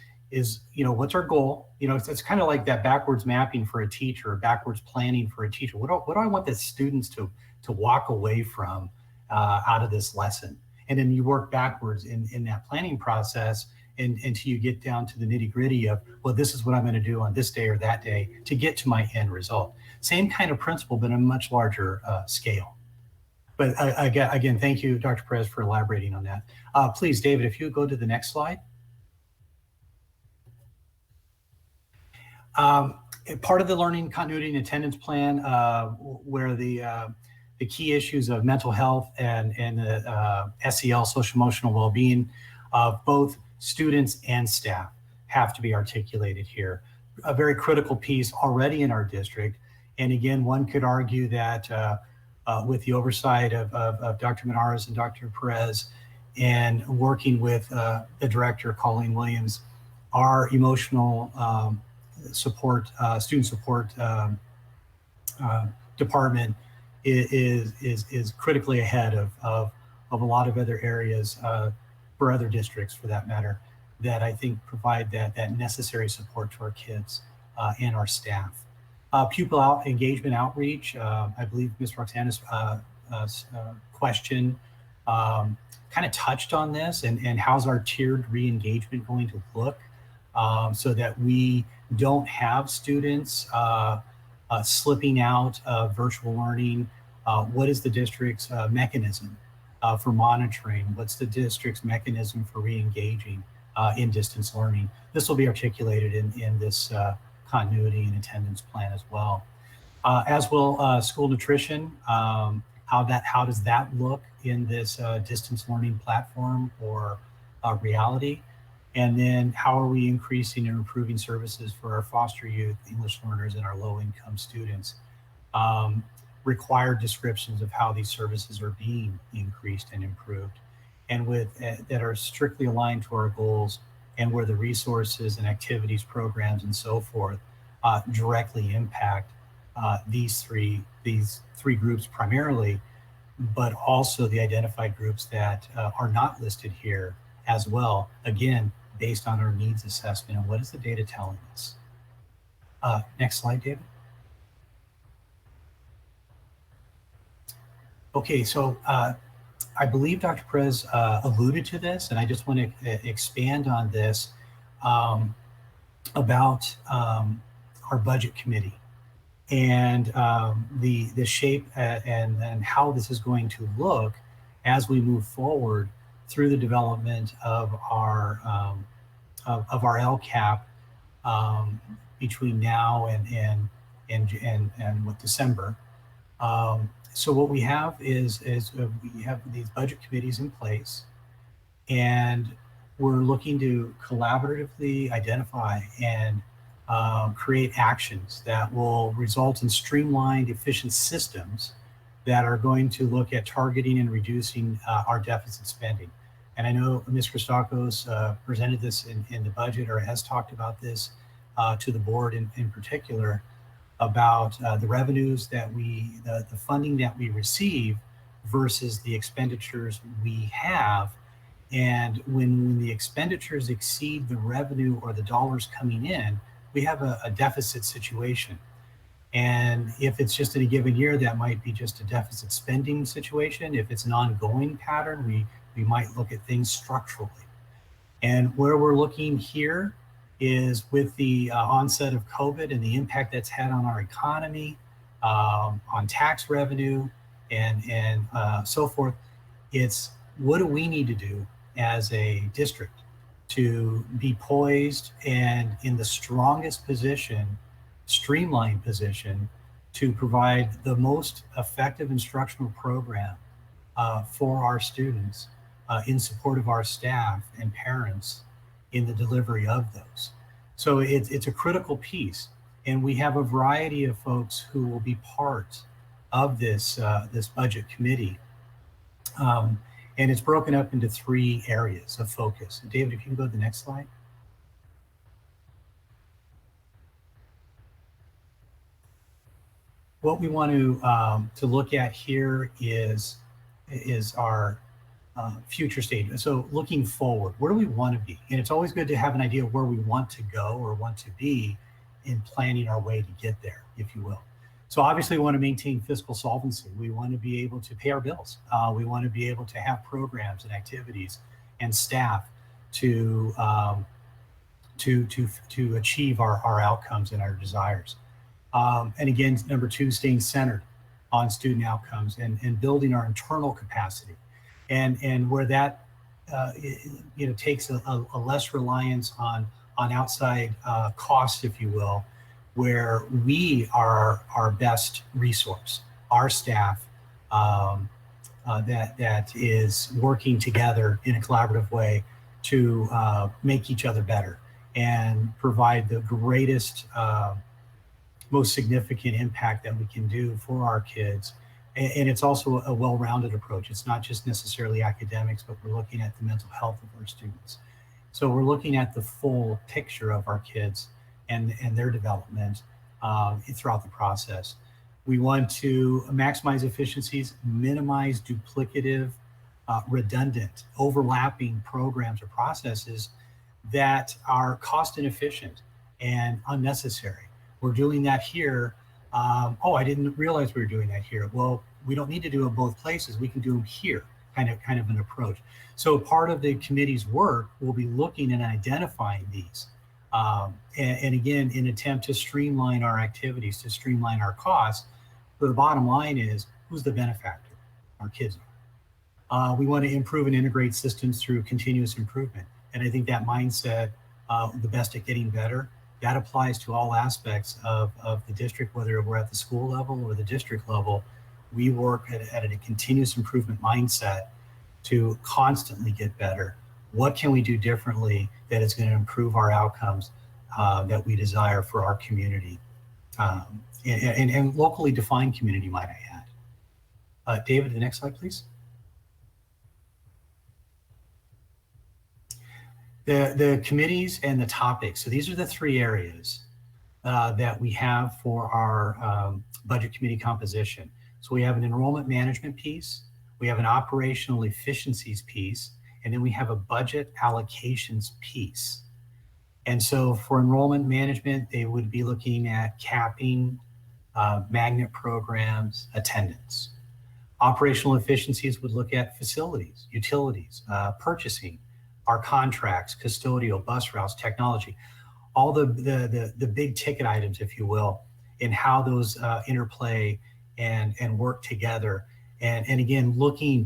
what's our goal? It's kind of like that backwards mapping for a teacher, or backwards planning for a teacher. What do I want the students to walk away from out of this lesson? And then you work backwards in that planning process until you get down to the nitty gritty of, well, this is what I'm going to do on this day or that day to get to my end result. Same kind of principle, but on a much larger scale. But again, thank you, Dr. Perez, for elaborating on that. Please, David, if you go to the next slide. Part of the learning continuity and attendance plan, where the key issues of mental health and the SEL, social emotional well-being of both students and staff have to be articulated here. A very critical piece already in our district. And again, one could argue that with the oversight of Dr. Menares and Dr. Perez, and working with the director, Colleen Williams, our emotional support, student support department is critically ahead of a lot of other areas for other districts, for that matter, that I think provide that necessary support to our kids and our staff. Pupil engagement outreach, I believe Ms. Roxana's question kind of touched on this, and how's our tiered re-engagement going to look so that we don't have students slipping out of virtual learning What is the district's mechanism for monitoring? What's the district's mechanism for re-engaging in distance learning? This will be articulated in this continuity and attendance plan as well. As will school nutrition. How does that look in this distance learning platform or reality? And then how are we increasing and improving services for our foster youth, English learners, and our low-income students? Required descriptions of how these services are being increased and improved, and that are strictly aligned to our goals, and where the resources and activities, programs, and so forth directly impact these three groups primarily, but also the identified groups that are not listed here as well, again, based on our needs assessment and what is the data telling us. Next slide, David. Okay, so I believe Dr. Perez alluded to this, and I just want to expand on this about our budget committee and the shape and how this is going to look as we move forward through the development of our LCAP between now and with December. So what we have is we have these budget committees in place, and we're looking to collaboratively identify and create actions that will result in streamlined, efficient systems that are going to look at targeting and reducing our deficit spending. And I know Ms. Christakos presented this in the budget, or has talked about this to the board in particular, about the revenues that the funding that we receive versus the expenditures we have. And when the expenditures exceed the revenue or the dollars coming in, we have a deficit situation. And if it's just in a given year, that might be just a deficit spending situation. If it's an ongoing pattern, we might look at things structurally. And where we're looking here is with the onset of COVID and the impact that's had on our economy, on tax revenue, and so forth. It's what do we need to do as a district to be poised and in the strongest position, streamlined position, to provide the most effective instructional program for our students in support of our staff and parents in the delivery of those. So it's a critical piece, and we have a variety of folks who will be part of this budget committee, and it's broken up into 3 areas of focus. David, if you can go to the next slide. What we want to look at here is our future state. So looking forward, where do we want to be? And it's always good to have an idea of where we want to go or want to be in planning our way to get there, if you will. So obviously we want to maintain fiscal solvency. We want to be able to pay our bills. We want to be able to have programs and activities and staff to achieve our outcomes and our desires. And again, number 2, staying centered on student outcomes and building our internal capacity. And where that takes a less reliance on outside costs, if you will, where we are our best resource, our staff that is working together in a collaborative way to make each other better and provide the greatest, most significant impact that we can do for our kids. And it's also a well-rounded approach. It's not just necessarily academics, but we're looking at the mental health of our students. So we're looking at the full picture of our kids and their development throughout the process. We want to maximize efficiencies, minimize duplicative, redundant, overlapping programs or processes that are cost inefficient and unnecessary. We're doing that here. Oh, I didn't realize we were doing that here. Well, we don't need to do it both places. We can do them here, kind of an approach. So part of the committee's work will be looking and identifying these. And again, in an attempt to streamline our activities, to streamline our costs. But the bottom line is Who's the benefactor? Our kids are. We want to improve and integrate systems through continuous improvement. And I think that mindset, the best at getting better, that applies to all aspects of the district, whether we're at the school level or the district level. We work at a continuous improvement mindset to constantly get better. What can we do differently that is going to improve our outcomes that we desire for our community? And locally defined community, might I add. David, the next slide, please. The committees and the topics. So these are the three areas that we have for our budget committee composition. So we have an enrollment management piece, we have an operational efficiencies piece, and then we have a budget allocations piece. And so for enrollment management, they would be looking at capping, magnet programs, attendance. Operational efficiencies would look at facilities, utilities, purchasing, our contracts, custodial, bus routes, technology, all the big ticket items, if you will, and how those interplay and work together. And again,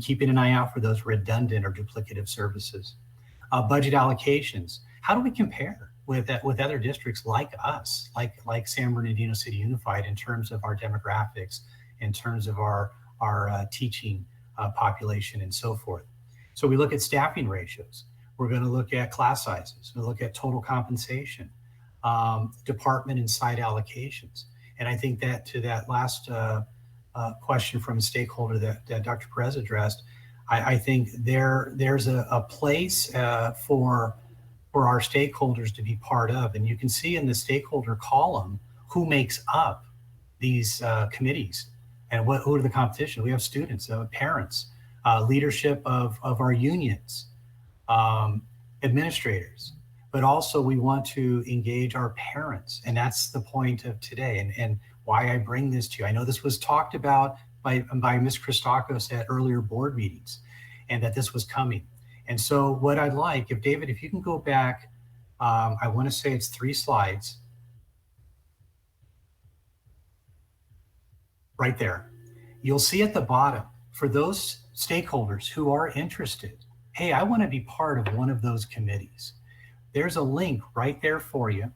keeping an eye out for those redundant or duplicative services. Budget allocations, how do we compare with other districts like us, like San Bernardino City Unified, in terms of our demographics, in terms of our teaching population and so forth. So we look at staffing ratios. We're going to look at class sizes. We'll look at total compensation, department and site allocations. And I think that to that last question from a stakeholder that Dr. Perez addressed, I think there's a place for our stakeholders to be part of. And you can see in the stakeholder column who makes up these committees and who are the competition. We have students, parents, leadership of our unions, administrators, but also we want to engage our parents. And that's the point of today and why I bring this to you. I know this was talked about by Ms. Christakos at earlier board meetings and that this was coming. And so what I'd like, if David, if you can go back, I want to say it's 3 slides. Right there. You'll see at the bottom, for those stakeholders who are interested, hey, I want to be part of one of those committees. There's a link right there for you.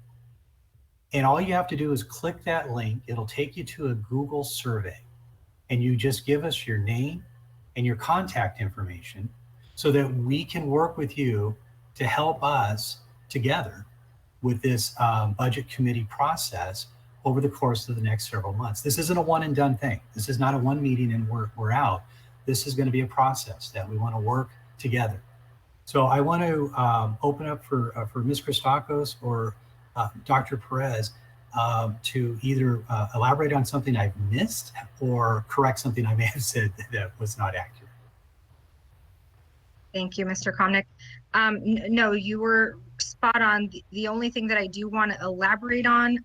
And all you have to do is click that link. It'll take you to a Google survey. And you just give us your name and your contact information so that we can work with you to help us together with this budget committee process over the course of the next several months. This isn't a one and done thing. This is not a one meeting and we're out. This is going to be a process that we want to work together. So I want to open up for Ms. Christakos or Dr. Perez to either elaborate on something I've missed or correct something I may have said that was not accurate. Thank you, Mr. Komnick. No, you were spot on. The only thing that I do want to elaborate on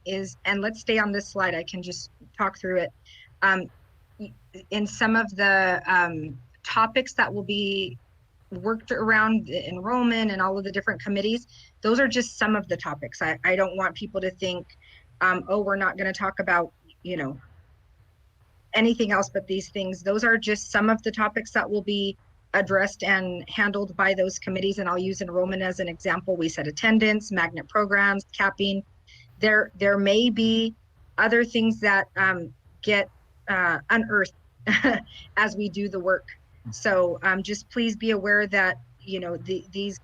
is, and let's stay on this slide, I can just talk through it. In some of the topics that will be worked around the enrollment and all of the different committees, those are just some of the topics. I don't want people to think, oh, we're not going to talk about, anything else but these things. Those are just some of the topics that will be addressed and handled by those committees. And I'll use enrollment as an example. We said attendance, magnet programs, capping. There may be other things that get unearthed as we do the work. So just please be aware that, these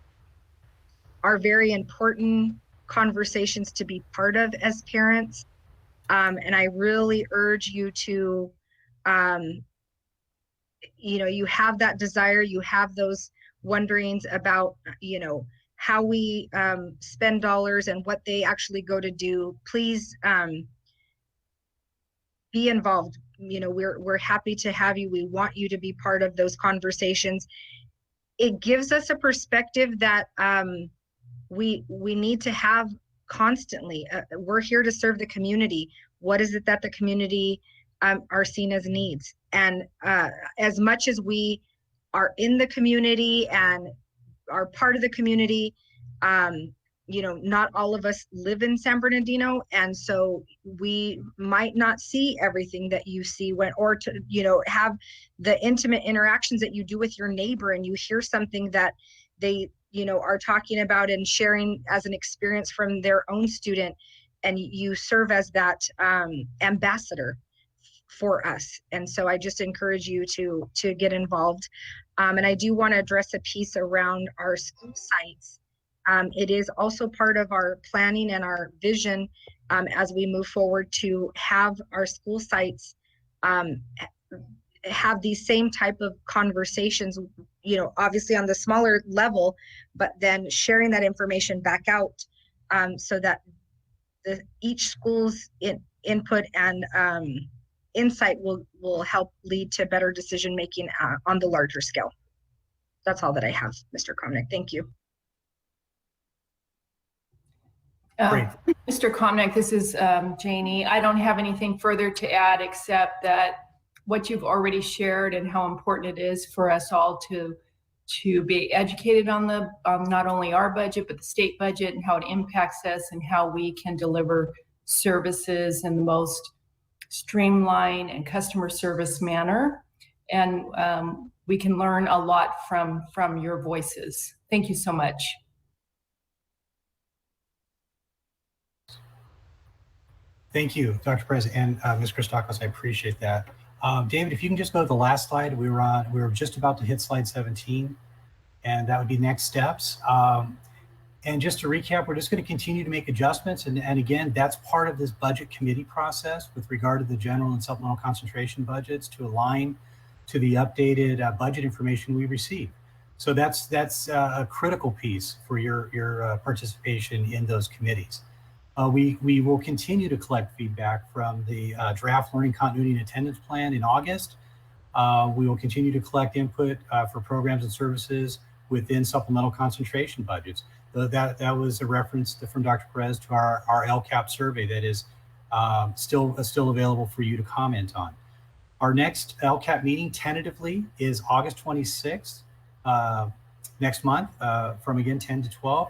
are very important conversations to be part of as parents. And I really urge you to, you have that desire, you have those wonderings about, how we spend dollars and what they actually go to do. Please be involved. We're happy to have you. We want you to be part of those conversations. It gives us a perspective that we need to have constantly. We're here to serve the community. What is it that the community are seen as needs? And as much as we are in the community and are part of the community, not all of us live in San Bernardino, and so we might not see everything that you see or have the intimate interactions that you do with your neighbor, and you hear something that they are talking about and sharing as an experience from their own student, and you serve as that ambassador for us. And so I just encourage you to get involved. And I do want to address a piece around our school sites. It is also part of our planning and our vision as we move forward to have our school sites have these same type of conversations, obviously on the smaller level, but then sharing that information back out so that each school's input and insight will help lead to better decision making on the larger scale. That's all that I have, Mr. Komnick. Thank you. Mr. Komnick, this is Janie. I don't have anything further to add except that what you've already shared and how important it is for us all to be educated on not only our budget, but the state budget and how it impacts us and how we can deliver services in the most streamlined and customer service manner. And we can learn a lot from your voices. Thank you so much. Thank you, Dr. Perez and Ms. Christakos. I appreciate that. David, if you can just go to the last slide. We were just about to hit slide 17, and that would be next steps. And just to recap, we're just going to continue to make adjustments. And again, that's part of this budget committee process with regard to the general and supplemental concentration budgets to align to the updated budget information we receive. So that's a critical piece for your participation in those committees. We will continue to collect feedback from the draft learning continuity and attendance plan in August. We will continue to collect input for programs and services within supplemental concentration budgets. That was a reference from Dr. Perez to our Lcap survey that is still available for you to comment on. Our next Lcap meeting tentatively is August 26th, next month, from again 10 to 12.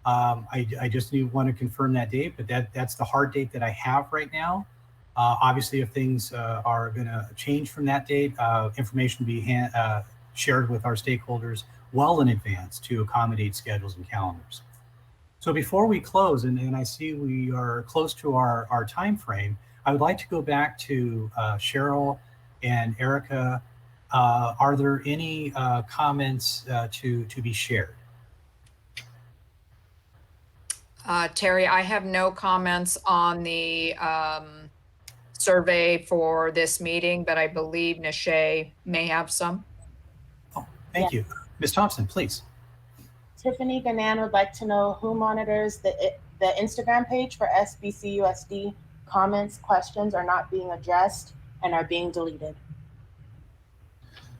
I just want to confirm that date, but that's the hard date that I have right now. Obviously, if things are going to change from that date, information will be shared with our stakeholders well in advance to accommodate schedules and calendars. So before we close, and I see we are close to our time frame, I would like to go back to Cheryl and Erica. Are there any comments to be shared? Terry, I have no comments on the survey for this meeting, but I believe Nishay may have some. Oh, thank you. Ms. Thompson, please. Tiffany Ganan would like to know who monitors the Instagram page for SBCUSD. Comments, questions are not being addressed and are being deleted.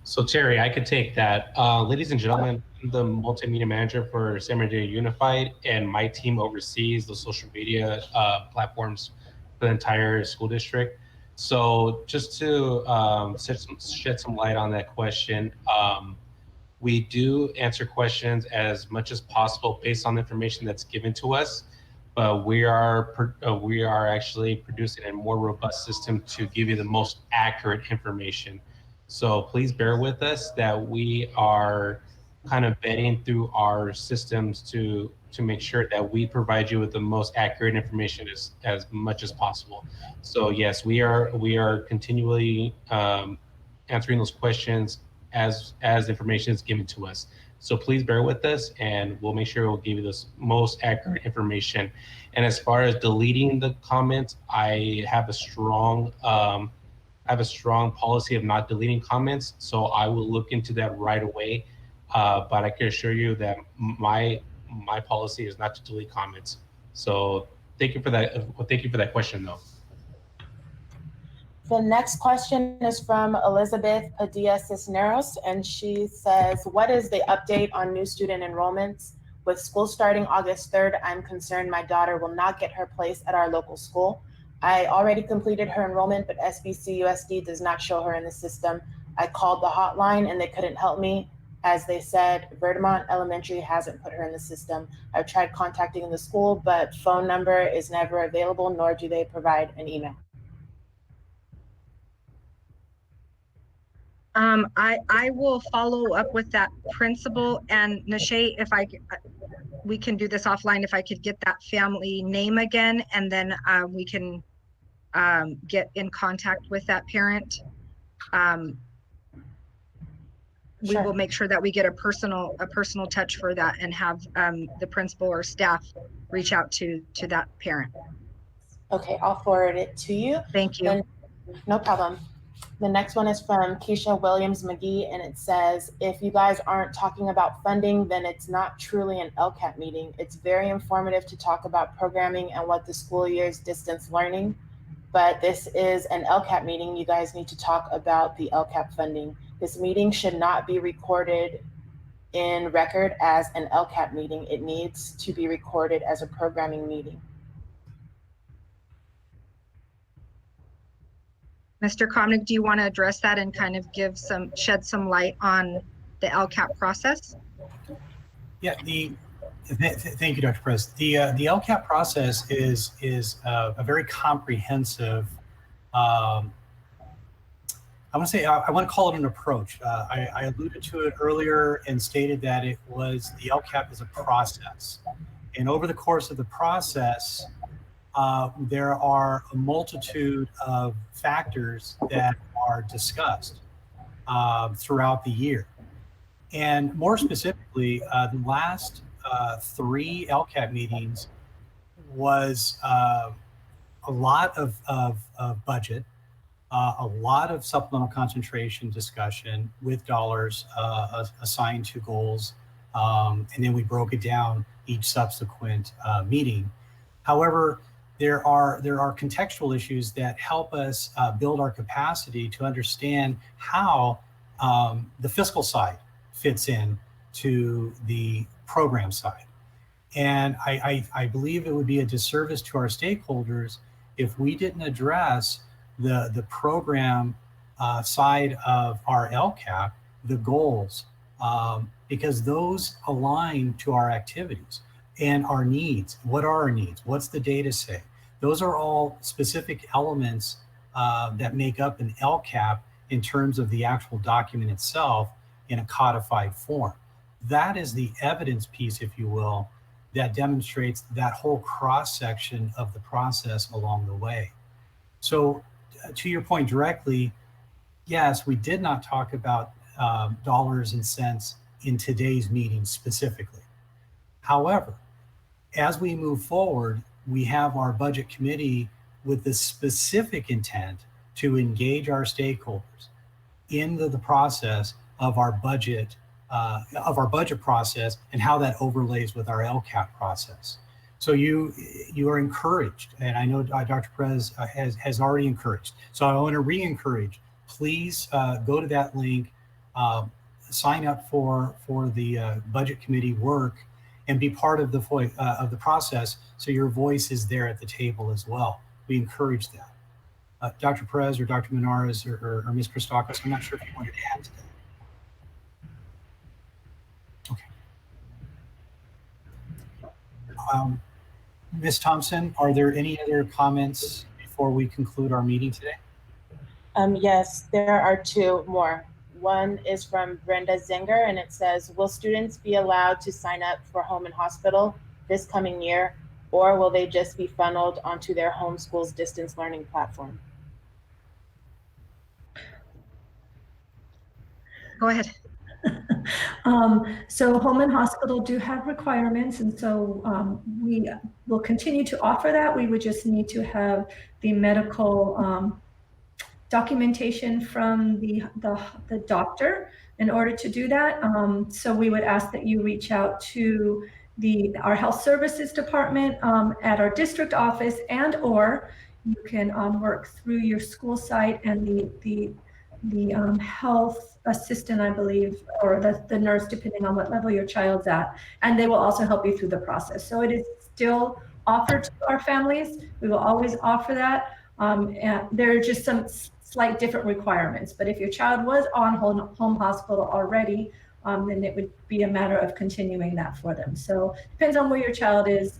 So Terry, I could take that. Ladies and gentlemen, I'm the multimedia manager for San Bernardino Unified, and my team oversees the social media platforms for the entire school district. So just to shed some light on that question, we do answer questions as much as possible based on the information that's given to us, but we are actually producing a more robust system to give you the most accurate information. So please bear with us that we are kind of vetting through our systems to make sure that we provide you with the most accurate information as much as possible. So yes, we are continually answering those questions as information is given to us. So please bear with us, and we'll make sure we'll give you the most accurate information. And as far as deleting the comments, I have a strong policy of not deleting comments, so I will look into that right away. But I can assure you that my policy is not to delete comments. So thank you for that. Thank you for that question, though. The next question is from Elizabeth Padilla Cisneros, and she says, what is the update on new student enrollments? With school starting August 3rd, I'm concerned my daughter will not get her place at our local school. I already completed her enrollment, but SBCUSD does not show her in the system. I called the hotline and they couldn't help me. As they said, Verdemont Elementary hasn't put her in the system. I've tried contacting the school, but phone number is never available, nor do they provide an email. I will follow up with that principal, and Nashay, if we can do this offline, if I could get that family name again, and then we can get in contact with that parent. We will make sure that we get a personal touch for that, and have the principal or staff reach out to that parent. Okay, I'll forward it to you. Thank you. And, no problem. The next one is from Keisha Williams McGee, and it says, if you guys aren't talking about funding, then it's not truly an LCAP meeting. It's very informative to talk about programming and what the school year's distance learning, but this is an LCAP meeting. You guys need to talk about the LCAP funding. This meeting should not be recorded in record as an LCAP meeting. It needs to be recorded as a programming meeting. Mr. Komnick, do you want to address that and kind of shed some light on the LCAP process? Yeah, thank you, Dr. Perez. The LCAP process is a very comprehensive, I want to call it an approach. I alluded to it earlier and stated that the LCAP is a process. And over the course of the process, there are a multitude of factors that are discussed throughout the year. And more specifically, the last 3 LCAP meetings was a lot of budget, a lot of supplemental concentration discussion with dollars assigned to goals, and then we broke it down each subsequent meeting. However, there are contextual issues that help us build our capacity to understand how the fiscal side fits in to the program side. And I believe it would be a disservice to our stakeholders if we didn't address the program side of our LCAP, the goals, because those align to our activities and our needs. What are our needs? What's the data say? Those are all specific elements that make up an LCAP in terms of the actual document itself in a codified form. That is the evidence piece, if you will, that demonstrates that whole cross-section of the process along the way. So to your point directly, yes, we did not talk about dollars and cents in today's meeting specifically. However, as we move forward, we have our budget committee with the specific intent to engage our stakeholders in the process of our budget process and how that overlays with our LCAP process. So you are encouraged, and I know Dr. Perez has already encouraged. So I want to re-encourage. Please go to that link, sign up for the budget committee work, and be part of the process, so your voice is there at the table as well. We encourage that. Dr. Perez or Dr. Menares or Ms. Christakis, I'm not sure if you wanted to add to that. Okay. Ms. Thompson, are there any other comments before we conclude our meeting today? Yes, there are 2 more. One is from Brenda Zinger, and it says, will students be allowed to sign up for home and hospital this coming year, or will they just be funneled onto their home school's distance learning platform? Go ahead. So home and hospital do have requirements, and so we will continue to offer that. We would just need to have the medical documentation from the doctor in order to do that. So we would ask that you reach out to our health services department at our district office, and or you can work through your school site and the health assistant, I believe, or the nurse, depending on what level your child's at, and they will also help you through the process. So it is still offered to our families. We will always offer that. And there are just some slight different requirements, but if your child was on home hospital already, then it would be a matter of continuing that for them. So depends on where your child is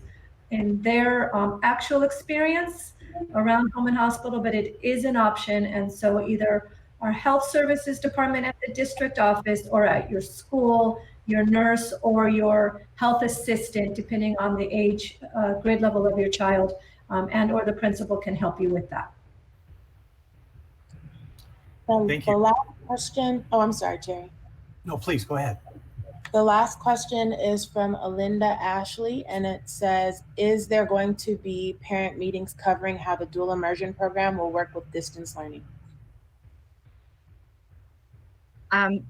in their actual experience around home and hospital, but it is an option. And so either our health services department at the district office or at your school, your nurse or your health assistant, depending on the age, grade level of your child, and or the principal can help you with that. The last question, oh, I'm sorry, Terry. No, please go ahead. The last question is from Alinda Ashley, and it says, is there going to be parent meetings covering how the dual immersion program will work with distance learning?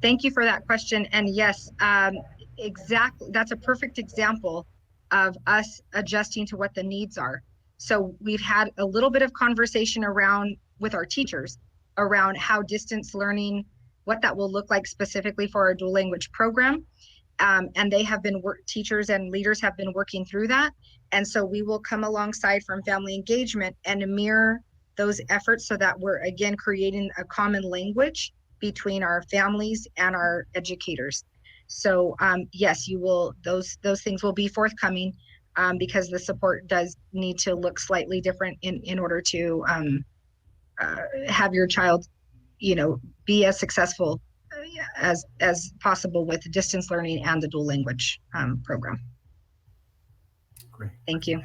Thank you for that question. And yes, exactly. That's a perfect example of us adjusting to what the needs are. So we've had a little bit of conversation around with our teachers around how distance learning, what that will look like specifically for our dual language program. And they have been teachers and leaders have been working through that. And so we will come alongside from family engagement and mirror those efforts so that we're again creating a common language between our families and our educators. So yes, you will, those things will be forthcoming because the support does need to look slightly different in order to have your child, you know, be as successful as possible with distance learning and the dual language program. Great. Thank you.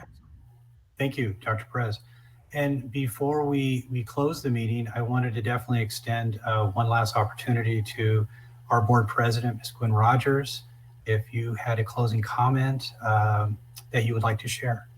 Thank you, Dr. Perez. And before we close the meeting, I wanted to definitely extend one last opportunity to our board president, Ms. Gwen Rogers, if you had a closing comment that you would like to share.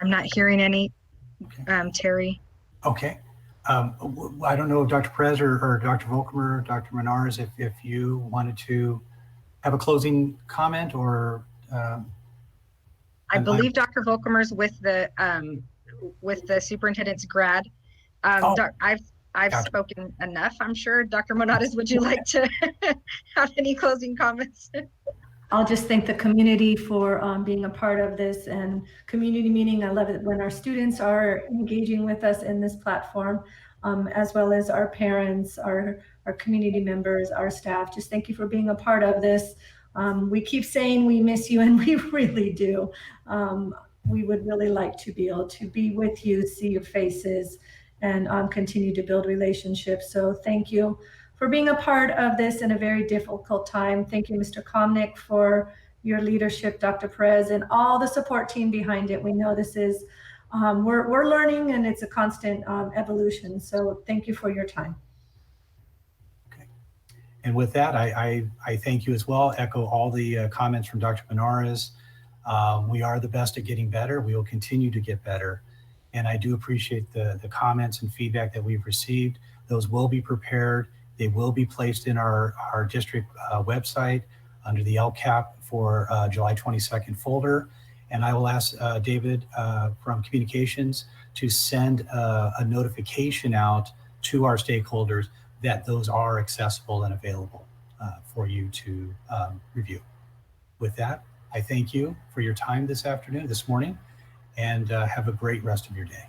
I'm not hearing any, Terry. Okay. I don't know if Dr. Perez or Dr. Volkmer, Dr. Menars, if you wanted to have a closing comment or. I believe Dr. Volkmer's with the superintendent's grad. I've gotcha. Spoken enough, I'm sure. Dr. Monadas, would you like to have any closing comments? I'll just thank the community for being a part of this and community meeting. I love it when our students are engaging with us in this platform, as well as our parents, our community members, our staff. Just thank you for being a part of this. We keep saying we miss you, and we really do. We would really like to be able to be with you, see your faces, and continue to build relationships. So thank you for being a part of this in a very difficult time. Thank you, Mr. Komnick, for your leadership, Dr. Perez, and all the support team behind it. We know this is, we're learning and it's a constant evolution. So thank you for your time. Okay. And with that, I thank you as well. Echo all the comments from Dr. Benares. We are the best at getting better. We will continue to get better. And I do appreciate the comments and feedback that we've received. Those will be prepared. They will be placed in our district website under the Lcap for July 22nd folder. And I will ask David from Communications to send a notification out to our stakeholders that those are accessible and available for you to review. With that, I thank you for your time this morning, and have a great rest of your day.